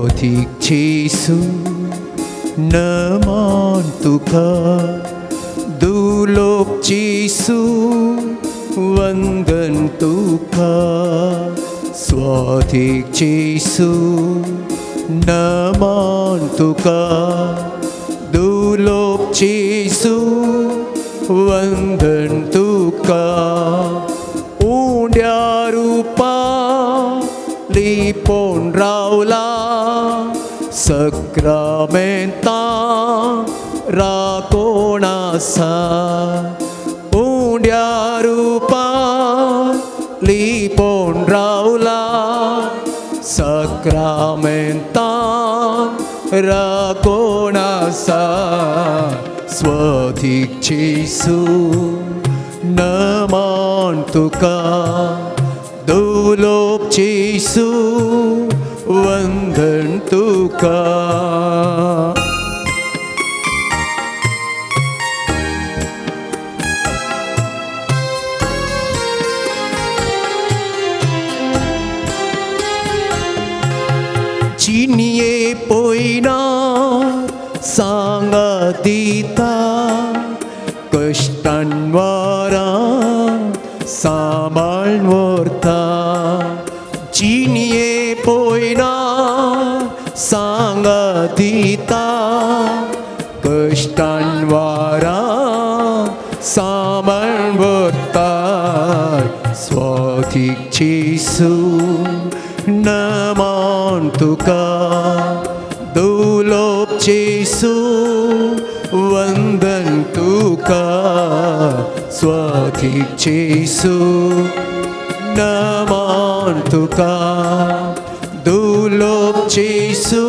स्वाधीक जेसू नमन तुका दुलोक जेसू वंदन तुका स्वाधीक जेसू नमन तुका दुलोक जेसू वंदन तुका उंड्या रूपा लिपोन रावला सक्रामेंता राखोन आसा उंड्या रूपा लिपोन रावला सक्रामेंता राखोन आसा स्वाधीक जेसू नमन तुका दुलोक जेसू वंदन तुका चिनिये पोयना सांगा दिता कष्टांवारा सांबाळून व्हरता चिनिये पोयना सांगा दिता कष्टांवारा सांबाळून व्हरता स्वाधीक जेसू नमन तुका दुलोक जेसू वंदन तुका स्वाधीक जेसू नमन तुका दुलोक जेसू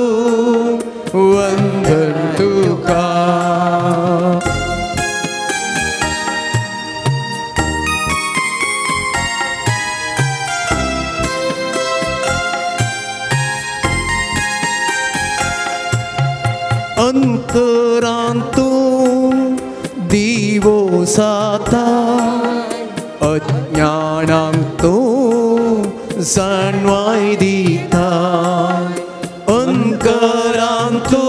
वंदन तुका अंतरांतू दिवो जाता अज्ञानांतू जाणवाय दिता अंतरांतू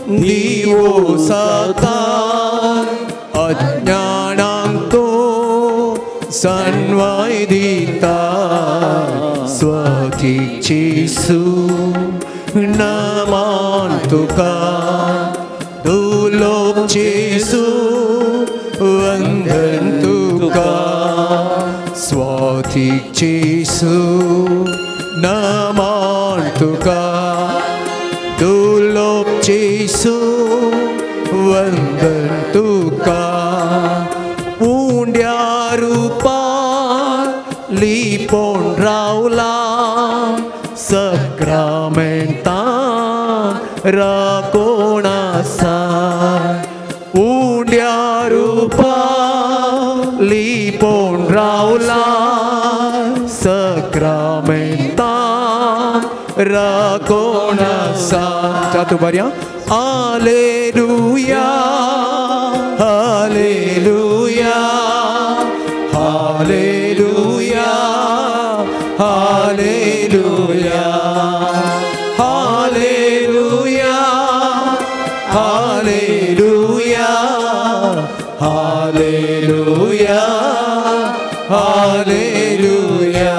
दिवो जाता अज्ञानांतू जाणवाय दिता स्वाधीक जेसू नमन तुका दुलोक जेसू वंदन तुका स्वाधीक जेसू नमन तुका दुलोक जेसू वंदन तुका उंड्या रूपा लिपोन रावला सक्रामेंता राखोन आसा उंड्या रूपा लिपोन रावला सक्रामेंता राखोन आसा जातू बऱ्या hallelujah hallelujah hallelujah hallelujah hallelujah hallelujah hallelujah hallelujah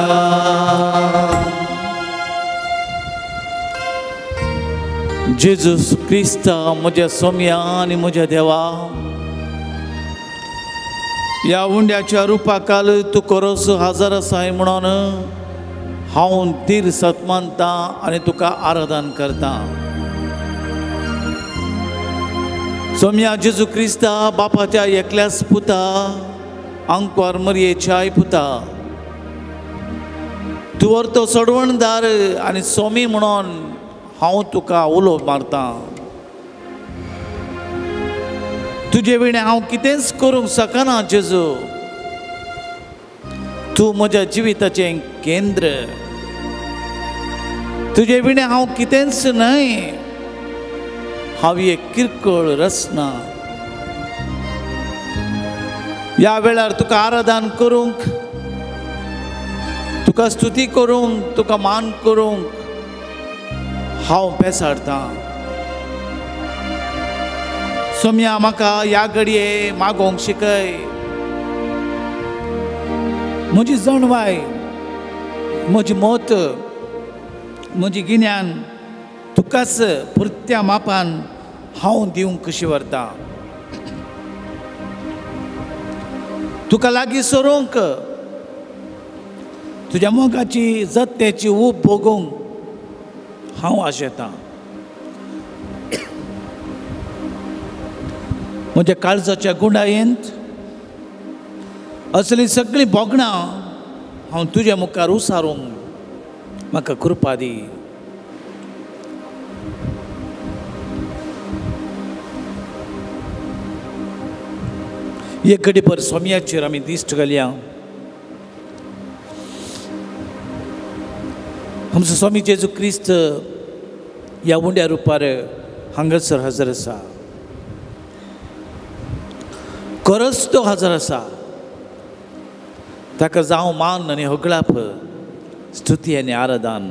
Jesus Crysta म्हज्या सोम्या आनी म्हज्या देवा ह्या उंड्याच्या रुपाकाल तूं खरोच हजर आसाय म्हणून हांव धीर सतमानता आनी तुका आराधन करता सोम्या जेजू क्रिस्ता बापाच्या एकल्याच पुता अंकवार मरयेच्याय पुता तुवर तो सोडवणदार आनी सोमी म्हणून हांव तुका उलो मारता तुजे विणे हांव कितेंच करूंक शकना जेजू तूं म्हज्या जिविताचें केंद्र तुजे विणे हांव कितेंच न्हय हांव एक किरकोळ रचना ह्या वेळार तुका आराधन करूंक तुका स्तुती करूंक तुका मान करूंक हांव बेसाडतां. सोम्या म्हाका ह्या घडये मागोवंक शिकय. म्हजी जणवाय, म्हजी मोत, म्हजी गिन्यान तुकाच पुरत्या मापान हांव दिवंक कशी व्हरतां. तुका लागीं सरूंक, तुज्या मोगाची जत्तेची ऊब भोगूंक हांव आशेतां. म्हज्या काळजाच्या गुंडायेंत असली सगळीं बोगणां हांव तुज्या मुखार उसारूंक म्हाका कृपा दी. एक घडी पर सोम्याचेर आमी दिश्ट घालया. आमचो स्वामी जेजू क्रिस्त ह्या उंड्या रुपार हांगासर हजर आसा. खरोच तो हजर आसा. ताका जावं मान आनी होगळाप, स्तुती आनी आराधन.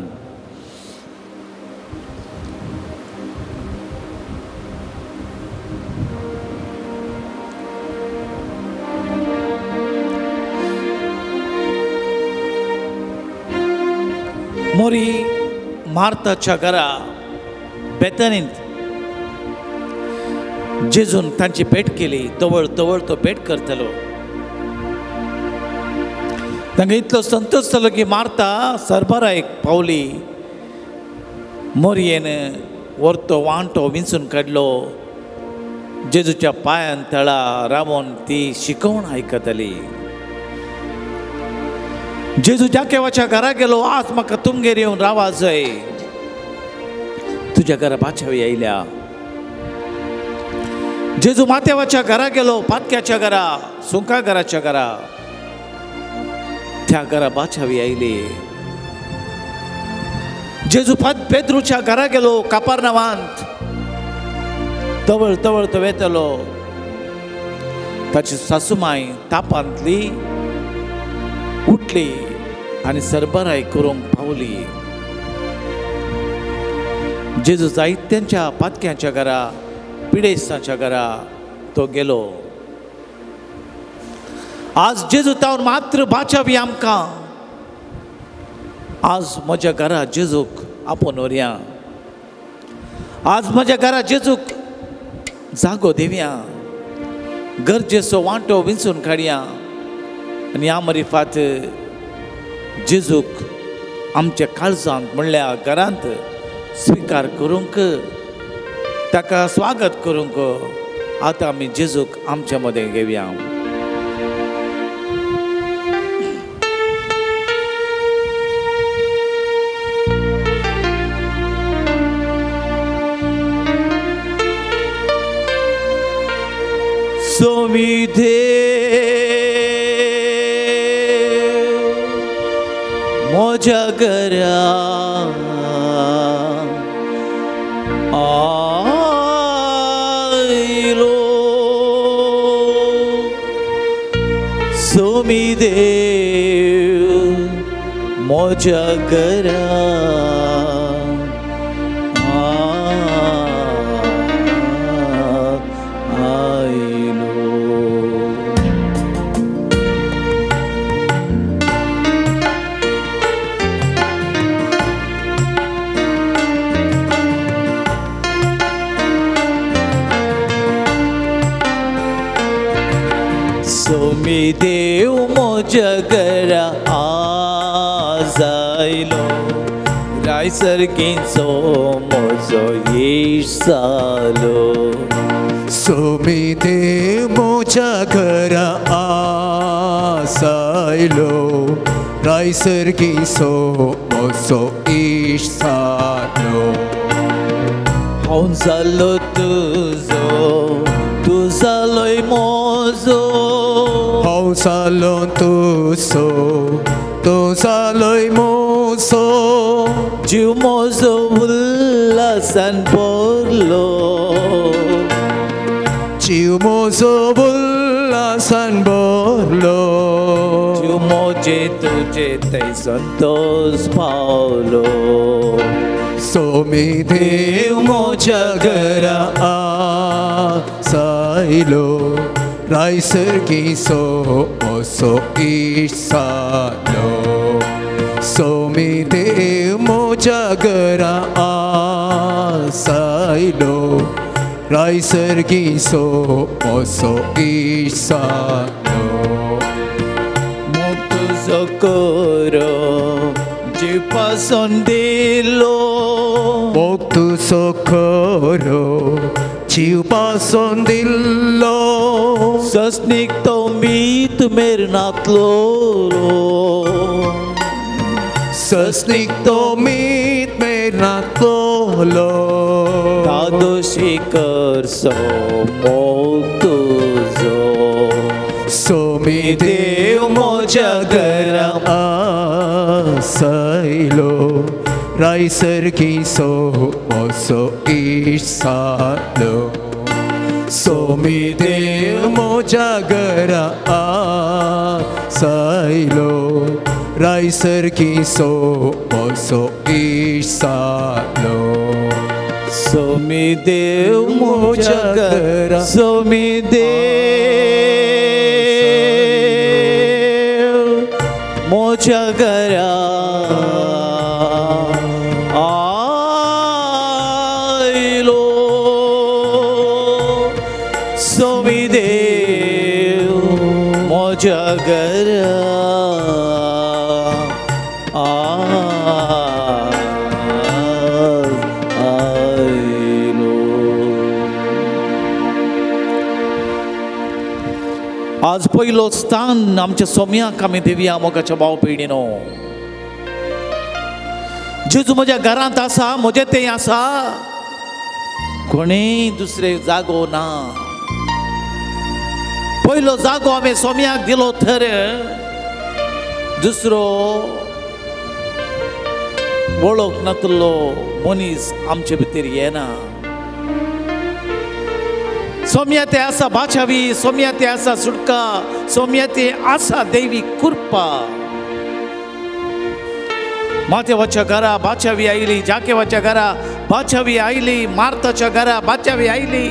मोरी मार्ताच्या घरा बेतनींत जेजून तांची भेट केली. तवळ तवळ तो भेट करतलो. तांकां इतलो संतोश जालो की मार्ता सरबरायक पावली. मोरयेन व्हरतो वांटो विंचून काडलो. जेजूच्या पांयान तळा रावून ती शिकवण आयकताली. जेजू जाकेवाच्या घरा गेलो. आज म्हाका तुमगेर येवन रावा जाय. तुज्या घरा बाचावी आयल्या. जेजू मातेवाच्या घरा गेलो. पातक्याच्या घरा, सुंका घराच्या घरा, त्या घरा बाचावी आयली. जेजू पेद्रूच्या घरा गेलो. कापारनावांत तवळ तवळ तो वेतलो. ताची सासूमाय तापांतली उठली आनी सरबराय करूंक पावली. जेजू जायत्यांच्या पातक्यांच्या घरा, पिडेसाच्या घरा तो गेलो. आज जेजू तावन मात्र बाचावी आमकां. आज म्हज्या घरा जेजूक आपोवन व्हरया. आज म्हज्या घरा जेजूक जागो दिवया. गरजेचो वांटो विंचून काडया आनी ह्या मरिफात जेजूक आमच्या काळजांत म्हणल्या घरांत स्विकार करूंक, ताका स्वागत करूंक आतां आमी जेजूक आमच्या मदें घेवया. स्वामी म्हज्या घरा आयलो. स्वामी देव म्हज्या घरा स्वामी देव म्हज्या घरा आज आयलो. रायसरकीचो म्हजो येश जालो. स्वामी देव म्हज्या घरा आज आयलो. रायसरकीचो म्हजो येश जालो. हांव जालो तुजो, तूं जालोय म्हजो. हांव जालो तुजो, तूं जालोय म्हजो. जीव म्हजो उल्हासान भरलो. जीव म्हजो उल्हासान भरलो. जीव म्हजे तुजे थंय संतोश पावलो. सोमी देव मोच्या घरा आसायलो रायसरगी सो मोसो इसालो सोमी देव मोच्या घरा आसायलो रायसरगी सो मोसो इसालो Socorro de pason dilo Moktu socorro Ciu pason dillo Sasnik tomit mernatlolo Sasnik tomit mernatlolo Tado shikar so moktuzo Somi dev moja gara asailo Raisargi so moso isalo Somi dev moja gara asailo Raisargi so moso isalo Somi dev moja gara Somi मोच्या घरा आयलो सोमी देव मोच्या घरा आयलो आज पहिलो स्थान आमच्या सोम्याक आमी दिवया मोगाच्या भाव पिढीनो जेजू म्हज्या घरांत आसा म्हजें तें आसा कोणीय दुसरे जागो ना पहिलो जागो आमी सोम्याक दिलो तर दुसरो वळख नासलो मनीस आमचे भितर येना सोम्या ते आसा बाचावी सोम्या ते आसा सुटका सोम्या ते आसा देवी कृपा मातेवाच्या घरा बाचावी आयली जाकेवाच्या घरा बाचावी आयली मार्ताच्या घरा बाचावी आयली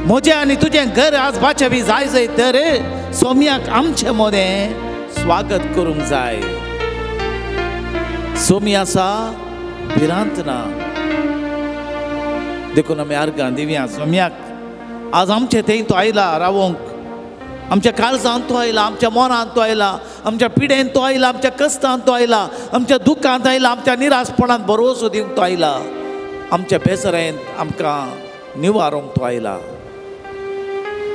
म्हजें आनी तुजें घर आज बाचावी जाय जाय तर सोम्याक आमचे मोदें स्वागत करूंक जाय सोमी आसा भिरांत ना देखून आमी आर्गां दिवया सोम्याक आज आमचे थंय तो आयला रावोंक आमच्या काळजांत तो आयला आमच्या मनांत तो आयला आमच्या पिडेंत तो आयला आमच्या कश्टांत तो आयला आमच्या दुखांत आयला आमच्या निराशपणांत भरवसो दिवंक तो आयला आमच्या बेसरेंत आमकां निवारोंक तो आयला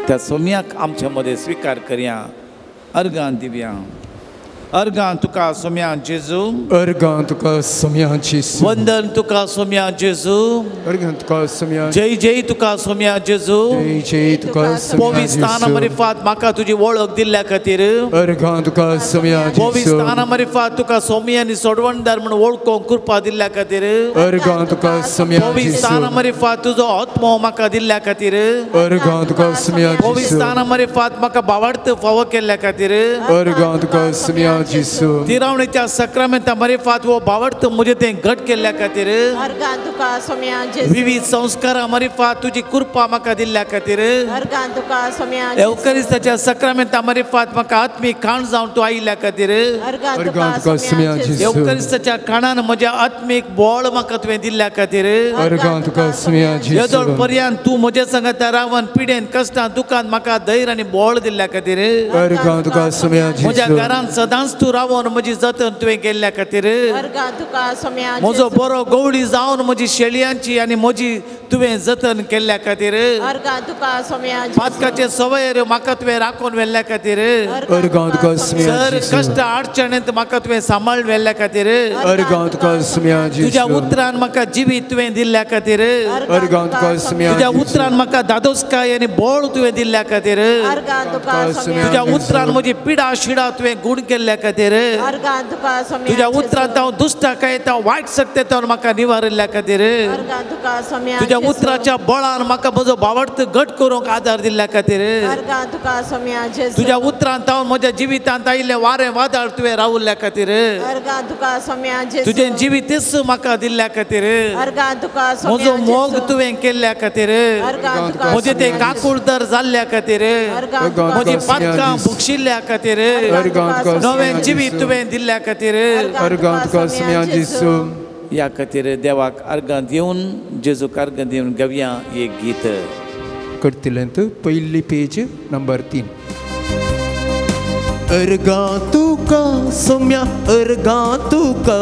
त्या सोम्याक आमचे मदें स्विकार करया अर्गां दिवया अर्गां तुका सोम्या जेजू अर्गां तुका सोम्या जेजू वंदन तुका सोम्या जेजू अर्गां तुका सोम्या जय जय तुका सोम्या जेजू जय जय तुका सोम्या पविस्ताना मरिफात म्हाका तुजी वळख दिल्ल्या खातीर अर्गां तुका सोम्या जेजू पविस्ताना मरिफात तुका सोम्यानी सोडवणदार म्हूण वळखूंक कृपा दिल्ल्या खातीर अर्गां तुका सोम्या पविस्ताना जेजू मरिफात तुजो आत्मो म्हाका दिल्ल्या खातीर अर्गां तुका सोम्या जेजू पविस्ताना मरिफात म्हाका भावार्थ फावो केल्ल्या खातीर अर्गां तुका सोम्या जेजू तिरावणेच्या सक्रमेंता मरिफात वो भावार्थ म्हजे तें घट केल्ल्या खातीर अर्गां तुका सोम्या जेजू विविध संस्कारा मरिफात तुजी कृपा म्हाका दिल्ल्या खातीर अर्गां तुका सोम्या एवकरिस्ताच्या सक्रमेंता मरिफात म्हाका आत्मीक खाण जावन तूं आयिल्ल्या खातीर अर्गां अर्गां तुका तुका सोम्या सोम्या जेजू एवकरिस्ताच्या खाणान म्हज्या आत्मीक बळ म्हाका तुवें दिल्ल्या खातीर अर्गां तुका सोम्या येदोळ जेजू पर्यंत तूं म्हजे संगत रावन पिडेन कश्टांत दुखांत म्हाका धैर्य आनी बळ दिल्ल्या खातीर अर्गां तुका सोम्या म्हज्या जेजू घरांत सदांच तूं रावन म्हजी जतन तुवें केल्ल्या खातीर अर्गां तुका सोम्या म्हजो जेजू बरो गवळी जावन म्हजी शेळयांची आनी म्हजी तुवें जतन केल्ल्या खातीर अर्गां तुका सोम्या जेजू पातकाचे सवयर म्हाका तुवें राखून व्हेल्ल्या खातीर अर्गां तुका सोम्या सर जेजू कश्ट अडचणेंत म्हाका तुवें सांबाळून व्हेल्ल्या खातीर अर्गां तुका सोम्या तुज्या जेजू उतरान म्हाका जिवीत तुवें दिल्ल्या खातीर अर्गां तुका सोम्या तुज्या जेजू उतरान म्हाका दादोसकाय आनी बळ तुवें दिल्ल्या खातीर अर्गां तुका सोम्या तुज्या जेजू. उतरान म्हजी पिडा शिडा तुवें गुण केल्ल्या खातीर अर्गां तुका सोम्या तुज्या जेजू उतरांत हांव दुश्टाकायेंत हांव वायट सक्तेंत म्हाका निवारिल्ल्या खातीर अर्गां तुका सोम्या तुझ्या उतराच्या बळान म्हाका म्हजो भावार्थ घट करूंक आदार दिल्ल्या खातीर अर्गा तुका सोम्या जेजू तुझ्या उतरांत हांव म्हज्या जिवितांत आयिल्ले वारें वादळ तुवें रावल्ल्या खातीर अर्गा तुका सोम्या जेजू तुजें जिवीत म्हाका दिल्ल्या खातीर अर्गा तुका म्हजो सोम्या मोग तुवें केल्ल्या खातीर अर्गा तुका म्हजे ते काकुळदर जाल्ल्या खातीर अर्गा म्हजी पातकां भुक्षिल्ल्या खातीर नवें जिवीत तुवें दिल्ल्या खातीर अर्गांत तुका सोम्या जेजू ह्या खातीर देवाक अर्गां दिवन जेजूक अर्गां दिवन गव्या एक गीत करतलेंत पयली पेज नंबर 3 अर्गां तुका सोम्या अर्गां तुका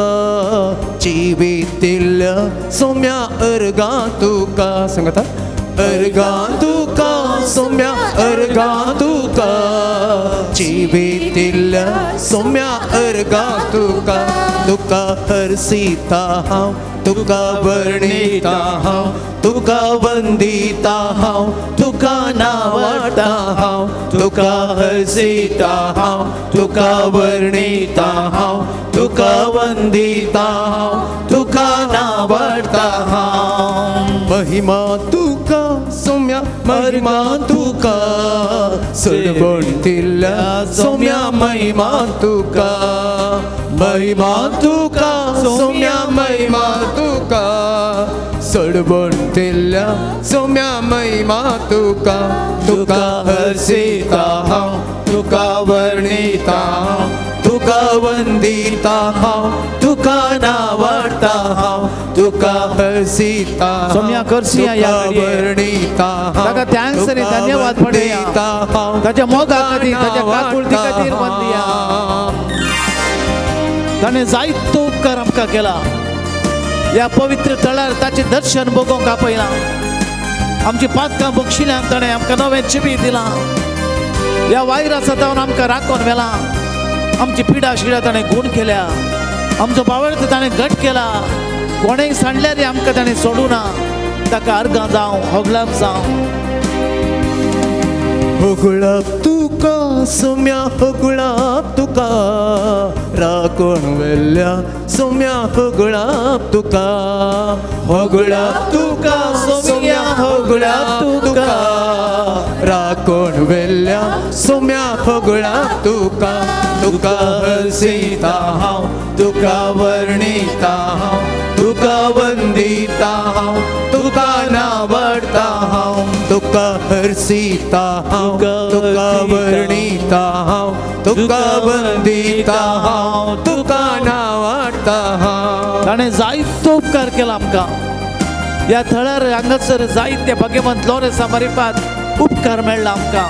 जिवीत दिल्ल्या सोम्या अर्गां तुका सांगाता अर्गां तुका सोम्या अर्गां तुका जिवीत दिल्ल्या सोम्या अर्गां तुका तुका हरसिता हांव तुका वर्णिता हांव तुका वंदिता हांव तुका नावाडटा हांव तुका हरसिता हांव तुका वर्णिता हांव तुका वंदिता हांव तुका नावाडटा हांव महिमा तुका सोम्या महिमा तुका सडवण दिल्ल्या सोम्या महिमा तुका महिमा तुका सोम्या महिमा तुका सडवण दिल्ल्या सोम्या महिमा तुका तुका हरसिता हांव तुका वर्णिता हांव तुका वंदिता हांव तुका नावाडटा हांव तुका हरसिता सोम्या करसिया या वर्णिता ताका थँक्स आणि धन्यवाद म्हणूया ताच्या मोगा खातीर ताच्या काकुळती खातीर वंदया ताणें जायतो उपकार आमकां केला ह्या पवित्र तळ्यार ताचें दर्शन बगोवंक आपयलां आमची पातकां बक्षिल्यांक ताणें आमकां नवें जिवीत दिलां ह्या वायरसा जावन आमकां राखून व्हेलां आमची पिडा शिडा ताणें गूण केल्या आमचो भावार्थ ताणें घट केला कोणेंय सांडल्यार आमकां ताणें सोडूना ताका अर्गां जावं होगलाप जावं होगळाप तुका सोम्या होगळाप तुका राखून व्हेल्ल्या सोम्या होगळाप तुका होगळाप तुका सोम्या होगळाप तुका राखून व्हेल्ल्या सोम्या होगळाप तुका तुका हरसिता हांव तुका वर्णिता हांव तुका वंदिता हांव तुका नावाडटा हांव तुका हरसिता हांव तुका वर्णिता हांव तुका वंदिता हांव तुका नावाडटा हांव ताणें जायतो उपकार केला आमकां ह्या थळार हांगासर जायते भगवंत लोरेसा मारिफात उपकार मेळ्ळा आमकां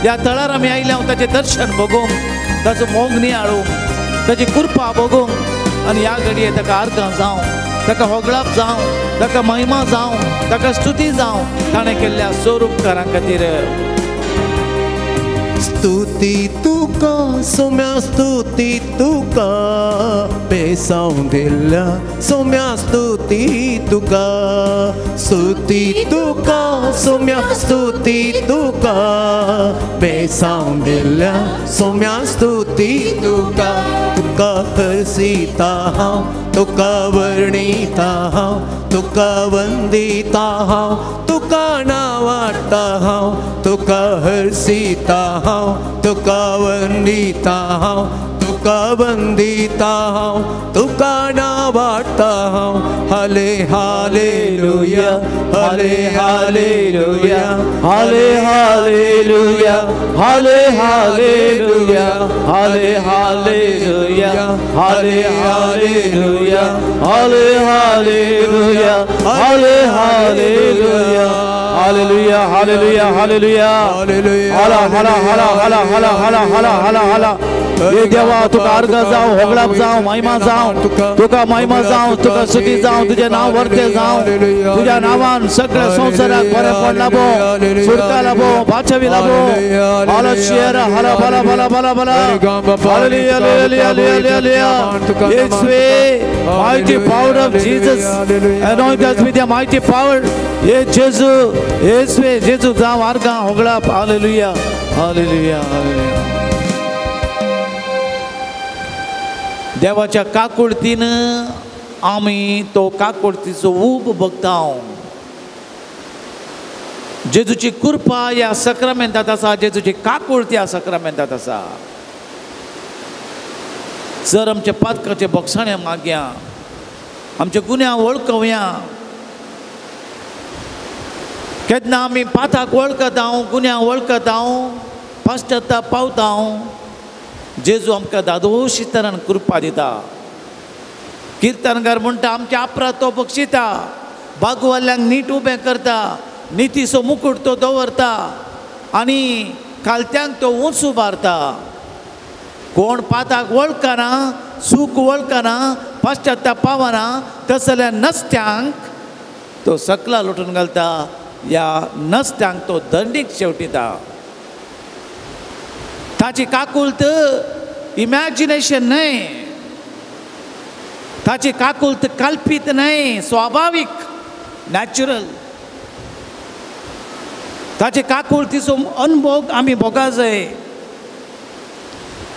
ह्या थळार आमी आयले हांव ताचें दर्शन बगोवंक ताचो मोग नियाळूंक ताची कृपा बगोवंक आनी ह्या घडये ताका अर्गां जावं ताका होगळाप जावं ताका महिमा जावं ताका स्तुती जावं ताणें केल्ल्या सोर उपकारां खातीर स्तुती तुका सोम्या स्तुती तुका बेसांव दिल्ल्या सोम्या स्तुती तुका स्तुती तुका सोम्या स्तुती तुका बेसांव दिल्ल्या सोम्या स्तुती तुका तुका हरसिता हांव तुका वर्णिता हांव तुका वंदिता हांव तुका नावाडटा हांव तुका हरसिता हांव तुका वंदिता हांव तुका वंदिता हांव तुका नावाडटा हांव हाले हालेलुया हाले हालेलुया हाले हालेलुया हाले हालेलुया हाले हालेलुया हाले हालेलुया हाले हालेलुया हाले हालेलुया हालेलुया हालेलुया हालेलुया हाला हाला हाला हाला हाला हाला हाला हाला हाला हे देवा तुका अर्घ जावं होगळाप जावं महिमा जावं तुका महिमा जावं तुका स्तुती जावं तुझे नाव वर्ते जावं तुझ्या नावान सगळ्या संवसाराक बरेंपण लाभो सुटका लाभो बाचवी लाभो हाला शेर हाला बला बला बला बला हालेलुया हालेलुया हालेलुया येशुवे mighty power of Jesus anoint us with your mighty power ये जेजू येशुवे जेजू जावं अर्घ होगळाप हालेलुया हालेलुया हालेलुया देवाच्या काकुळतीन आमी तो काकुळतीचो ऊब भोगताव. जेजूची कृपा ह्या सक्रामेंतांत आसा, जेजूची काकुळती ह्या सक्रामेंतांत आसा. सर आमचे पातकाचे बोगसाणें मागया, आमचे गुन्या वळखुया. केन्ना आमी पाताक वळखता, गुन्या वळखता, पाश्चात्ताप पावता, जेजू आमकां दादोशी तरान कृपा दिता. किर्तनकार म्हणटा आमच्या अपराध तो बक्षिता, भागवल्ल्यांक नीट उबें करता, नितीचो मुकुट तो दवरता आनी खालत्यांक तो उंच उबारता. कोण पाताक वळखना, सूख वळखना, पाश्चात्ताप पावना, तसल्या नसत्यांक तो सकला लोटून घालता. ह्या नसत्यांक तो दंडीक शेवटिता. ताची काकुळत इमॅजिनेशन न्हय, ताची काकुळत कल्पीत न्हय, स्वाभाविक, नॅचरल. ताचे काकुळतीचो अनुभव आमी भोगा जाय.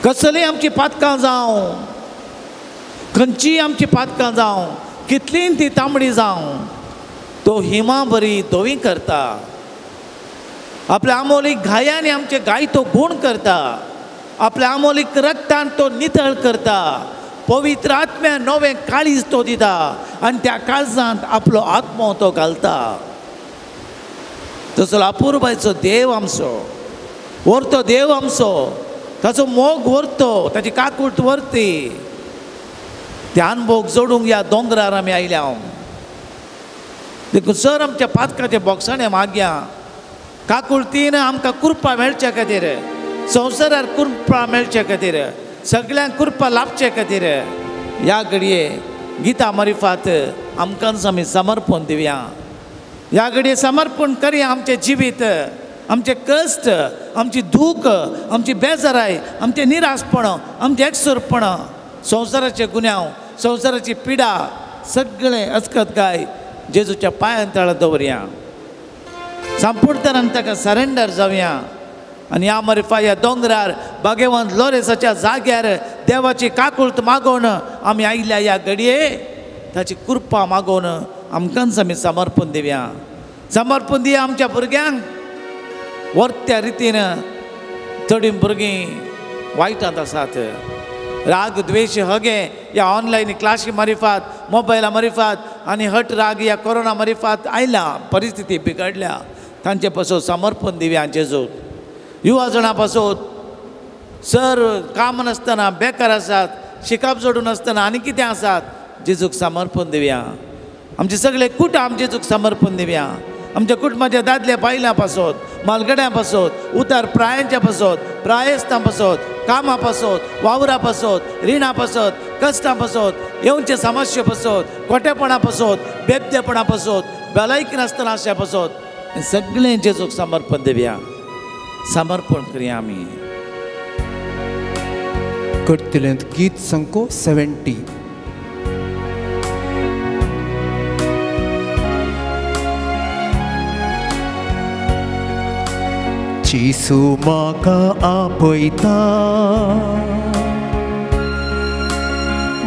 कसलीय आमची पातकां जावं, खंयचीय आमची पातकां जावं, कितलीय ती तांबडी जावं, तो हिमा बरी धवी करता. आपल्या आमोलीक घायांनी आमचे गाय तो गुण करता. आपल्या आमोलीक रक्तान तो नितळ करता. पवित्र आत्म्यान नवें काळीज तो दिता आनी त्या काळजांत आपलो आत्मो तो घालता. तसलो अपुर्बायचो देव आमचो, व्हरतो देव आमचो, ताचो मोग व्हरतो, ताची काकुळट व्हरती. ते अनुभव जोडूंक ह्या दोंगरार आमी आयल्या. देखून सर आमच्या पातकाचे बोगसाणें मागया. काकुळतीन आमकां कृपा मेळचे खातीर, संवसारार कृपा मेळचे खातीर, सगळ्यांक कृपा लाभचे खातीर ह्या घडये गीता मारिफात आमकां आमी समर्पण दिवया. ह्या घडये समर्पण करया आमचें जिवीत, आमचे कश्ट, आमची दूख, आमची बेजाराय, आमचे निराशपण, आमचे एकसुरपण, संवसाराचे गुन्यांव, संवसाराची पिडा सगळें अचकत गाय जेजूच्या पांयां तळा दवरया. संपूर्णपणान ताका सरेंडर जावया. आनी ह्या मारिफा ह्या दोंगरार भाग्यवंत लोरेसाच्या जाग्यार देवाची काकुळट मागोवन आमी आयल्या. ह्या घडये ताची कृपा मागोवन आमकांच आमी समर्पण दिवया. समर्पण दिया आमच्या भुरग्यांक. वर्त्या रितीन थोडीं भुरगीं वायटांत आसात. राग द्वेश हगे ह्या ऑनलायन क्लासी मारिफात, मोबायला मारिफात आनी हट राग ह्या कोरोना मारिफात आयला. परिस्थिती बिगडल्या. तांचे पासून समर्पण दिवया जेजूक. युवा जाणां पासून सर काम नासतना बेकार आसात, शिकप जोडून आसतना आनी कितें आसात, जेजूक समर्पण दिवया. आमचे सगळे कुटुंब जेजूक समर्पण दिवया. आमच्या कुटुंबाच्या दादल्या बायलां पासून, मालगड्यां पासून, उतार प्रायांच्या पासून, प्रायस्तां पासून, कामा पासून, वावरा पासून, रिणां पासून, कश्टां पासून, येवचे समस्ये पासून, खोटेपणा पासून, बेबदेपणा पासून, भलायकी नासतना आशा पासून सगळें जेजूक समर्पण दिवया. समर्पण करया आमी. करतलेंत गीत संको 70. जेजू म्हाका आपयता,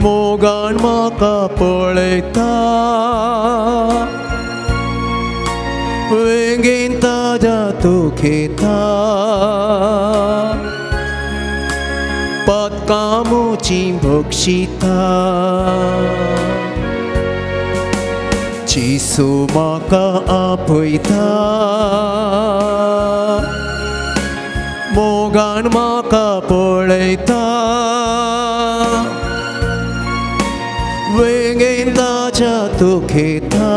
मोगान म्हाका पळयता, वेगीन ताज्या तूं घेता, पातकां मोची भक्षिता. जेजू म्हाका आपयता, मोगान म्हाका पळयता, वेगीन ताज्या तूं घेता,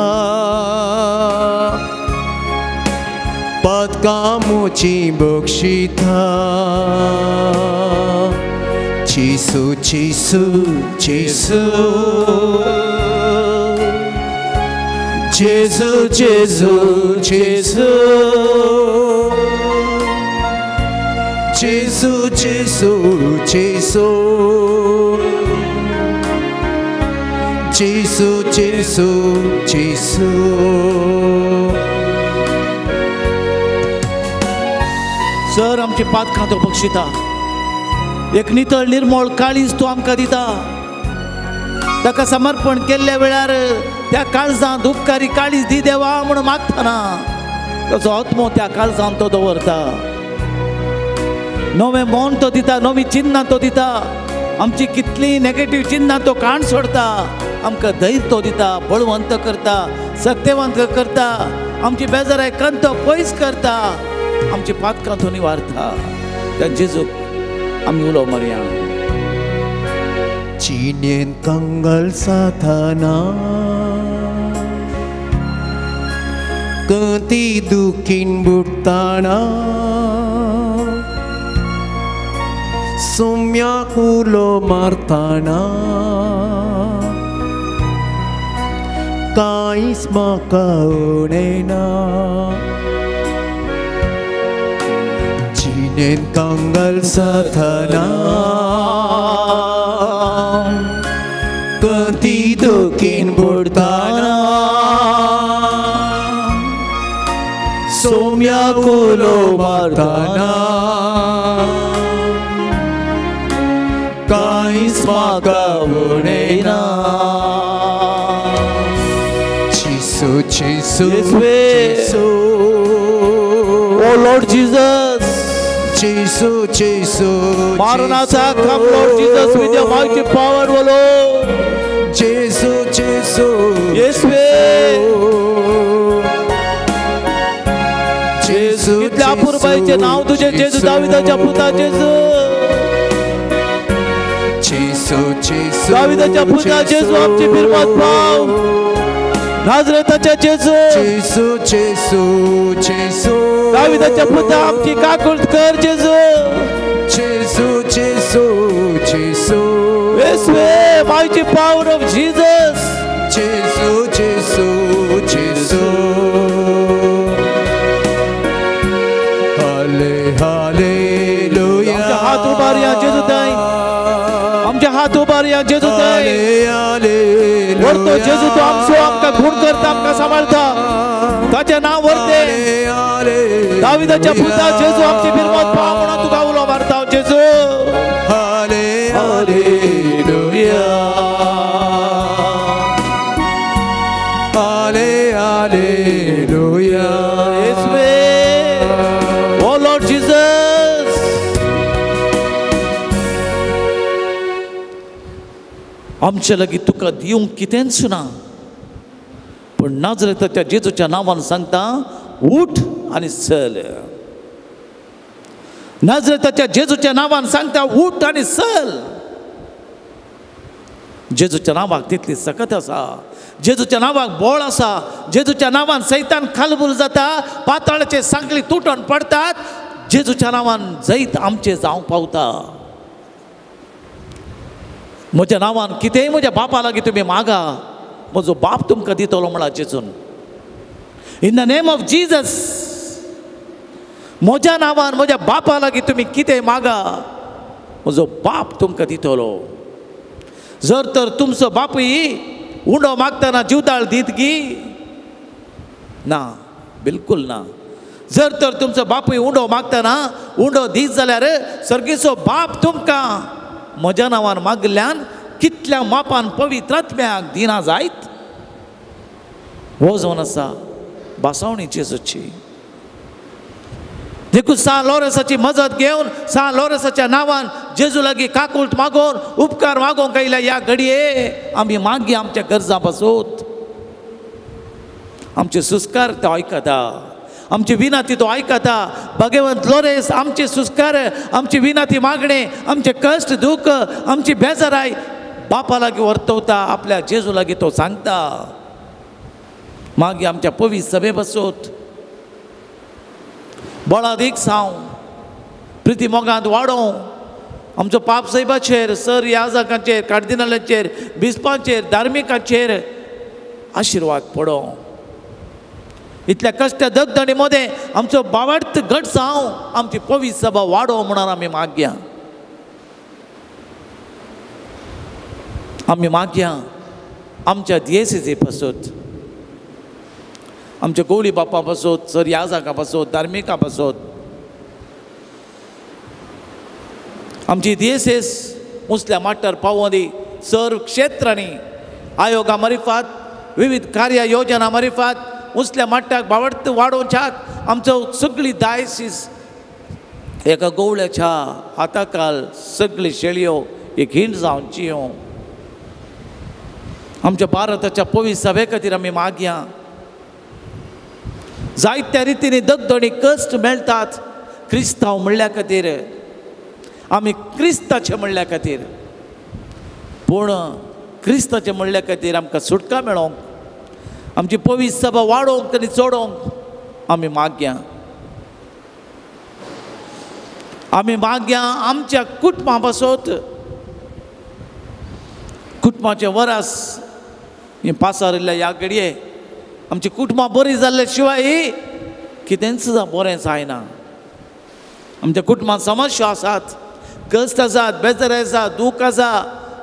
पातकां मोची बक्षिता. जेजू जेजू जेजू जेजू जेजू जेजू जेजू जेजू जेजू जेजू जेजू जेजू. सर आमची पातकां तो बक्षिता. एक नितळ निर्मळ काळीज तूं आमकां दिता. ताका समर्पण केल्ल्या वेळार त्या काळजांत उपकारी काळीज दी देवा म्हणून मागतना ताचो आत्मो त्या काळजांत तो दवरता. नवे मन तो दिता, नवी चिन्हां तो दिता, आमची कितली नेगेटिव्ह चिन्हां तो काण सोडता, आमकां धैर्य तो दिता, बळवंत करता, सत्यवंत करता, आमची बेजाराय कंत पयस करता, आमची पातकां तो निवारता. त्या जेजूक आमी उलो मारया. Chinien tanggal satana ketidukin burtana sumya kulo martana kais makaunena Chinien tanggal satana ketidukin burtana somya kulo martana kais makavunena Jesu Jesu Jesu Oh Lord Jesus, Jesu Jesu Maranatha, come Lord Jesus with your mighty power, O Lord. Jesu Jesu Jesu कितल्या अपूर्वाचे नाव तुझे जेजू दाविदाच्या पुता जेजू Jesu Jesu दाविदाच्या पुता जेजू आमची बिरमत पाव नाझरेताच्या जेजू Jesu Jesu Jesu दाविदाच्या पुता आमची काकुळत कर जेजू Jesu Jesu Jesu येशूवे mighty power of Jesus Jesu Jesu Jesu Hallelujah आमच्या हात उभारूया जेजू ताई आमच्या हात उभारूया जेजू ताई वरतो जेजू तो आमका खूण करता आमका सांभाळता ताचे नाव वरते दाविदाच्या पुता जेजू आमची बिरमत पाव म्हणून तुका उलो मारता जेजू Oh Lord Jesus, आमच्या लागीं तुका दिवंक कितेंच ना पण नाझरेताच्या जेजूच्या नांवान सांगता उठ आनी चल. नाझरेताच्या जेजूच्या नांवान सांगता उठ आनी चल. जेजूच्या नांवाक तितली सकत आसा, जेजूच्या नांवाक बळ आसा, जेजूच्या नांवान सैतान खालबूल जाता, पाताळाचे सांकळी तुटून पडतात, जेजूच्या नांवान जैत आमचे जावंक पावता. म्हज्या नांवान कितेंय म्हज्या बापा लागीं तुमी मागा, म्हजो बाप तुमकां दितलो म्हणा जेजून. In the name of Jesus म्हज्या नांवान म्हज्या बापा लागीं तुमी कितेंय मागा, म्हजो बाप तुमकां दितलो. जर तर तुमचो बापूय उंडो मागतना जीवदाळ दीत गी ना, बिलकुल ना. जर तर तुमचो बापूय उंडो मागतना उंडो दीत जाल्यार सर्गेचो बाप तुमकां म्हज्या नांवान मागल्यान कितल्या मापान पवित्र आत्म्याक दिना जायत. हो जावन आसा बासावणी जेजूची. देखून सा लॉरेसाची मजत घेवन सा लॉरेसाच्या नांवान जेजू लागीं काकुळट मागोवन उपकार मागोवंक आयल्या ह्या घडये आमी मागया आमच्या गरजा पासून. आमचे सुस्कार तो आयकता, आमची विनाती तो आयकता. भगवंत लॉरेस आमचे सुस्कार, आमची विनाती मागणे, आमचे कष्ट दुःख, आमची बेजाराय बापा लागीं वर्तवता, आपल्या जेजू लागीं तो सांगता. मागीर आमच्या पवित्र सभे बसोत बळादीक साव प्रिती मोगांत वाडोव, आमचो पाप साहेबाचेर, सर याजकांचेर, कार्दिनालांचेर, बिस्पांचेर, धार्मिकांचेर आशिर्वाद पडो. इतल्या कश्ट दगदणी मध्ये आमचो बावार्थ घट जावं, आमची पवित्र सभा वाडो म्हणून आमी मागया. आमी मागया आमच्या दिएसीसी पासून, आमच्या गवळी बापा पासून, सर याजका पासून, धार्मिका पासून, आमची दिएसीस मुसल्या माट्टार पावोंदी सर्व क्षेत्रांनी आयोगा मार्फत विविध कार्य योजना मार्फत उसल्या मट्टाक वाडोवच्याक आमचो सगळी दायसीस एका गवळ्याच्या हाताकाल सगळी शेळयो एक हिंड जावन जियो आमच्या भारताच्या पवित्र सभे खातीर आमी मागया जायत्या रितीने दगदणी कश्ट मेळटात क्रिस्तांव म्हणल्या खातीर आमी क्रिस्ताचे म्हणल्या खातीर पूण क्रिस्ताचे म्हणल्या खातीर आमकां सुटका मेळोवंक आमची पवित्र सभा वाडोवंक आनी चोडोवंक आमी मागया आमच्या कुटुंबा पासत कुटुंबाचे वरास ही पासारिल्ल्या ह्या घडये आमची कुटुंबां बरी जाल्ल्या शिवाय कितेंच सुद्दां बरें जायना आमच्या कुटुंबांत समस्या आसात कश्ट आसात बेजार आसा दूख आसा